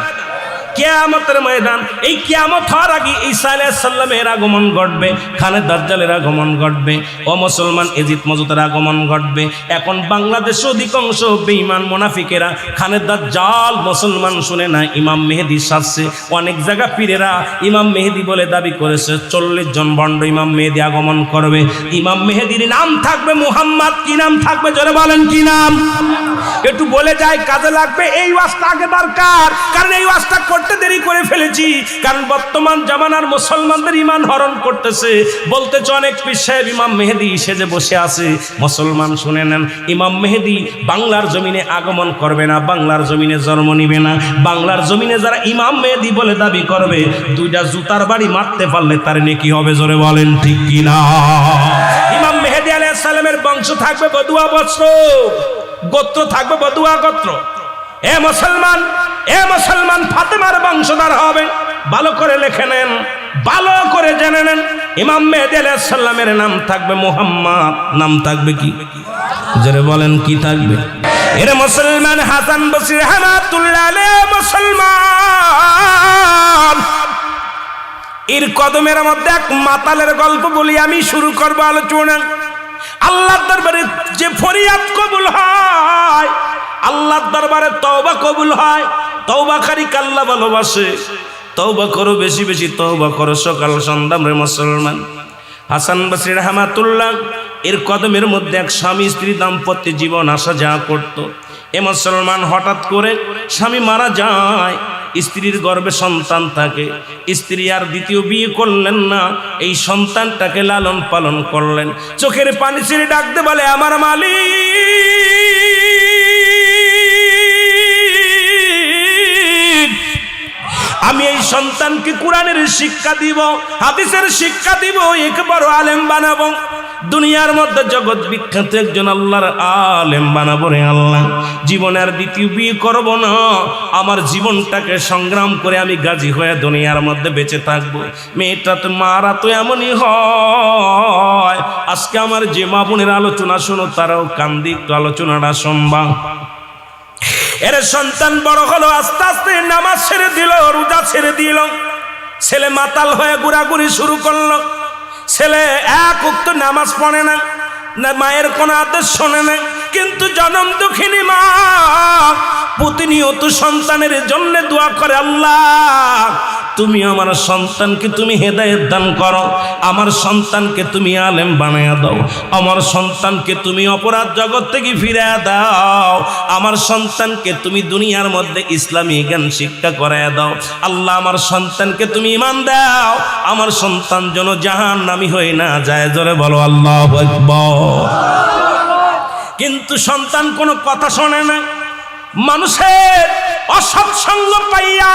কিয়ামতের ময়দান, এই কিয়ামত হওয়ার আগে ঈসা আলাইহিস সালামের আগমন ঘটবে, খানে দাজ্জালের আগমন ঘটবে, ও মুসলমান এজিদ মজুদের আগমন ঘটবে। এখন বাংলাদেশে অধিকাংশ বেঈমান মুনাফিকেরা খানে দাজ্জাল মুসলমান শুনে না, ইমাম মেহেদী সাজছে। অনেক জায়গা পীরেরা ইমাম মেহেদী বলে দাবি করেছে 40 জন ভণ্ড ইমাম মেহেদী আগমন করবে। ইমাম মেহেদীর নাম থাকবে মুহাম্মদ। কি নাম থাকবে জোরে বলেন, কি নাম? একটু বলে যায়, কাজে লাগবে। এই ওয়াজটা আগে দরকার, কারণ এই ওয়াজটা করতে দেরি করে ফেলেছি। কারণ বর্তমান জামানার মুসলমানদের ঈমান হরণ করতেছে। বলতেছে অনেক পীর সাহেব ইমাম মেহেদী সেজে বসে আছে। মুসলমান শুনে নেন, ইমাম মেহেদী বাংলার জমিনে আগমন করবে না, বাংলার জমিনে জন্ম নিবে না। বাংলার জমিনে যারা ইমাম মেহেদী বলে দাবি করবে, দুইটা জুতার বাড়ি মারতে পারলে তার নেকি হবে, জোরে বলেন ঠিক কি না? ইমাম মেহেদী আলাইহিস সালামের বংশ থাকবে বদুয়া বংশ, গোত্র থাকবে বদুয়া গোত্র। এ মুসলমান ফাতেমার বংশধর হবে। ভালো করে লিখে নেন, ভালো করে জেনে নেন। ইমাম মেহেদী আলাইহিস সালামের নাম থাকবে মুহাম্মদ। নাম থাকবে কি জোরে বলেন, কি থাকবে? এরে মুসলমান, হাসান বসরি রাহমাতুল্লাহ আলাইহি মুসলমান এর কদমের মধ্যে এক মাতালের গল্প বলি আমি, শুরু করব আলোচনা। আল্লাহর দরবারে যে ফরিয়াদ কবুল হয়, আল্লাহর দরবারে তওবা কবুল হয়। তওবাকারীকে আল্লাহ ভালোবাসে। তওবা করো, বেশি বেশি তওবা করো সকাল সন্ধ্যা রে মুসলমান। হাসান বসরি রাহমাতুল্লাহ এর কদমের মধ্যে এক স্বামী স্ত্রী দাম্পত্য জীবন আসা যাওয়া করত। এ মুসলমান, হঠাৎ করে স্বামী মারা যায়, স্ত্রীর গর্ভে সন্তান থাকে। স্ত্রী আর দ্বিতীয় বিয়ে করলেন না, এই সন্তানটাকে লালন পালন করলেন। চোখের পানি ছেড়ে ডাকতে বলে, আমার মালিক, আমি এই সন্তানকে কোরআনের শিক্ষা দিব, হাদিসের শিক্ষা দিব, এক বড় আলেম বানাবো। দুনিয়ার মধ্যে জগৎ বিখ্যাত একজন আল্লাহর আলেম বানাবো রে আল্লাহ। জীবনের দ্বিতীয় বিয়ে করব না, আমার জীবনটাকে সংগ্রাম করে আমি গাজী হয়ে দুনিয়ার মধ্যে বেঁচে থাকবো। মেয়েটা তো মারা তো এমনই হয়। আজকে আমার যে মা বোনের আলোচনা শোনো, তারাও কান্দি, একটু আলোচনাটা শুনবা। এর সন্তান বড় হলো, আস্তে আস্তে নামাজ ছেড়ে দিল, রোজা ছেড়ে দিল। ছেলে মাতাল হয়ে ঘোরাঘুরি শুরু করলো। ছেলে এক ওয়াক্ত নামাজ পড়ে না, মায়ের কোনো আদেশ শোনে না। কিন্তু জনম দুঃখিনী মা প্রতিনিয়ত সন্তানের জন্য দোয়া করে, আল্লাহ তুমি আমার সন্তানকে তুমি হেদায়েত দান করো, আমার সন্তানকে তুমি আলেম বানায়া দাও, আমার সন্তানকে তুমি অপরাধ জগৎ থেকে ফিরিয়ে দাও, আমার সন্তানকে তুমি দুনিয়ার মধ্যে ইসলামী জ্ঞান শিক্ষা করায়া দাও। আল্লাহ আমার সন্তানকে তুমি ঈমান দাও, আমার সন্তান যেন জাহান্নামী হয়ে না যায়। জোরে বলো আল্লাহু আকবার। কিন্তু সন্তান কোনো কথা শোনে না। মানুষের অসৎসঙ্গ পাইয়া,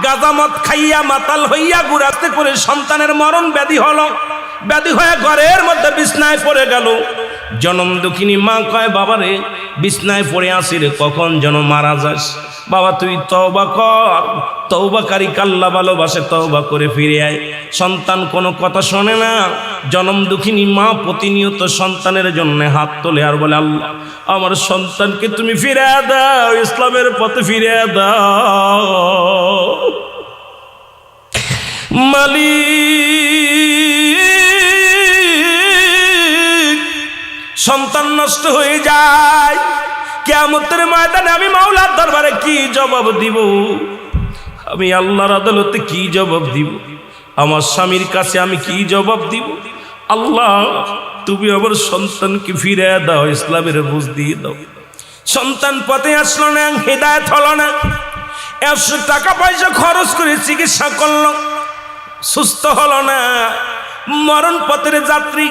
গাজামত খাইয়া মাতাল হইয়া ঘুরাতে করে সন্তানের মরণ ব্যাধি হলো। ব্যাধি হয়ে ঘরের মধ্যে বিছনায় পড়ে গেল। জনম দুঃখিনী মা কয়, বাবারে বিছনায় পড়ে আসি রে, কখন যেন মারা যাস। বাবা তুই তওবা কর, তওবাকারীকে আল্লাহ ভালোবাসে, তওবা করে ফিরে আয়। সন্তান কোনো কথা শোনে না। জনম দুঃখিনী মা প্রতিনিয়ত সন্তানের জন্য হাত তোলে আর বলে, আল্লাহ আমার সন্তানকে তুমি ফিরে দাও, ইসলামের পথে ফিরে দাও। মালিক, সন্তান নষ্ট হয়ে যায়। কিয়ামতের ময়দানে আমি মাওলার দরবারে কি জবাব দিব? আমি আল্লাহর আদালতে কি জবাব দিব? আমার স্বামীর কাছে আমি কি জবাব দিব? আল্লাহ তুমি আমার সন্তানকে ফিরে দাও, ইসলামের বুঝ দিয়ে দাও। সন্তান পথে আসলো না, হেদায়েত হলো না। 100 টাকা পয়সা খরচ করে চিকিৎসা করলো, সুস্থ হলো না। মরণ পথের যাত্রী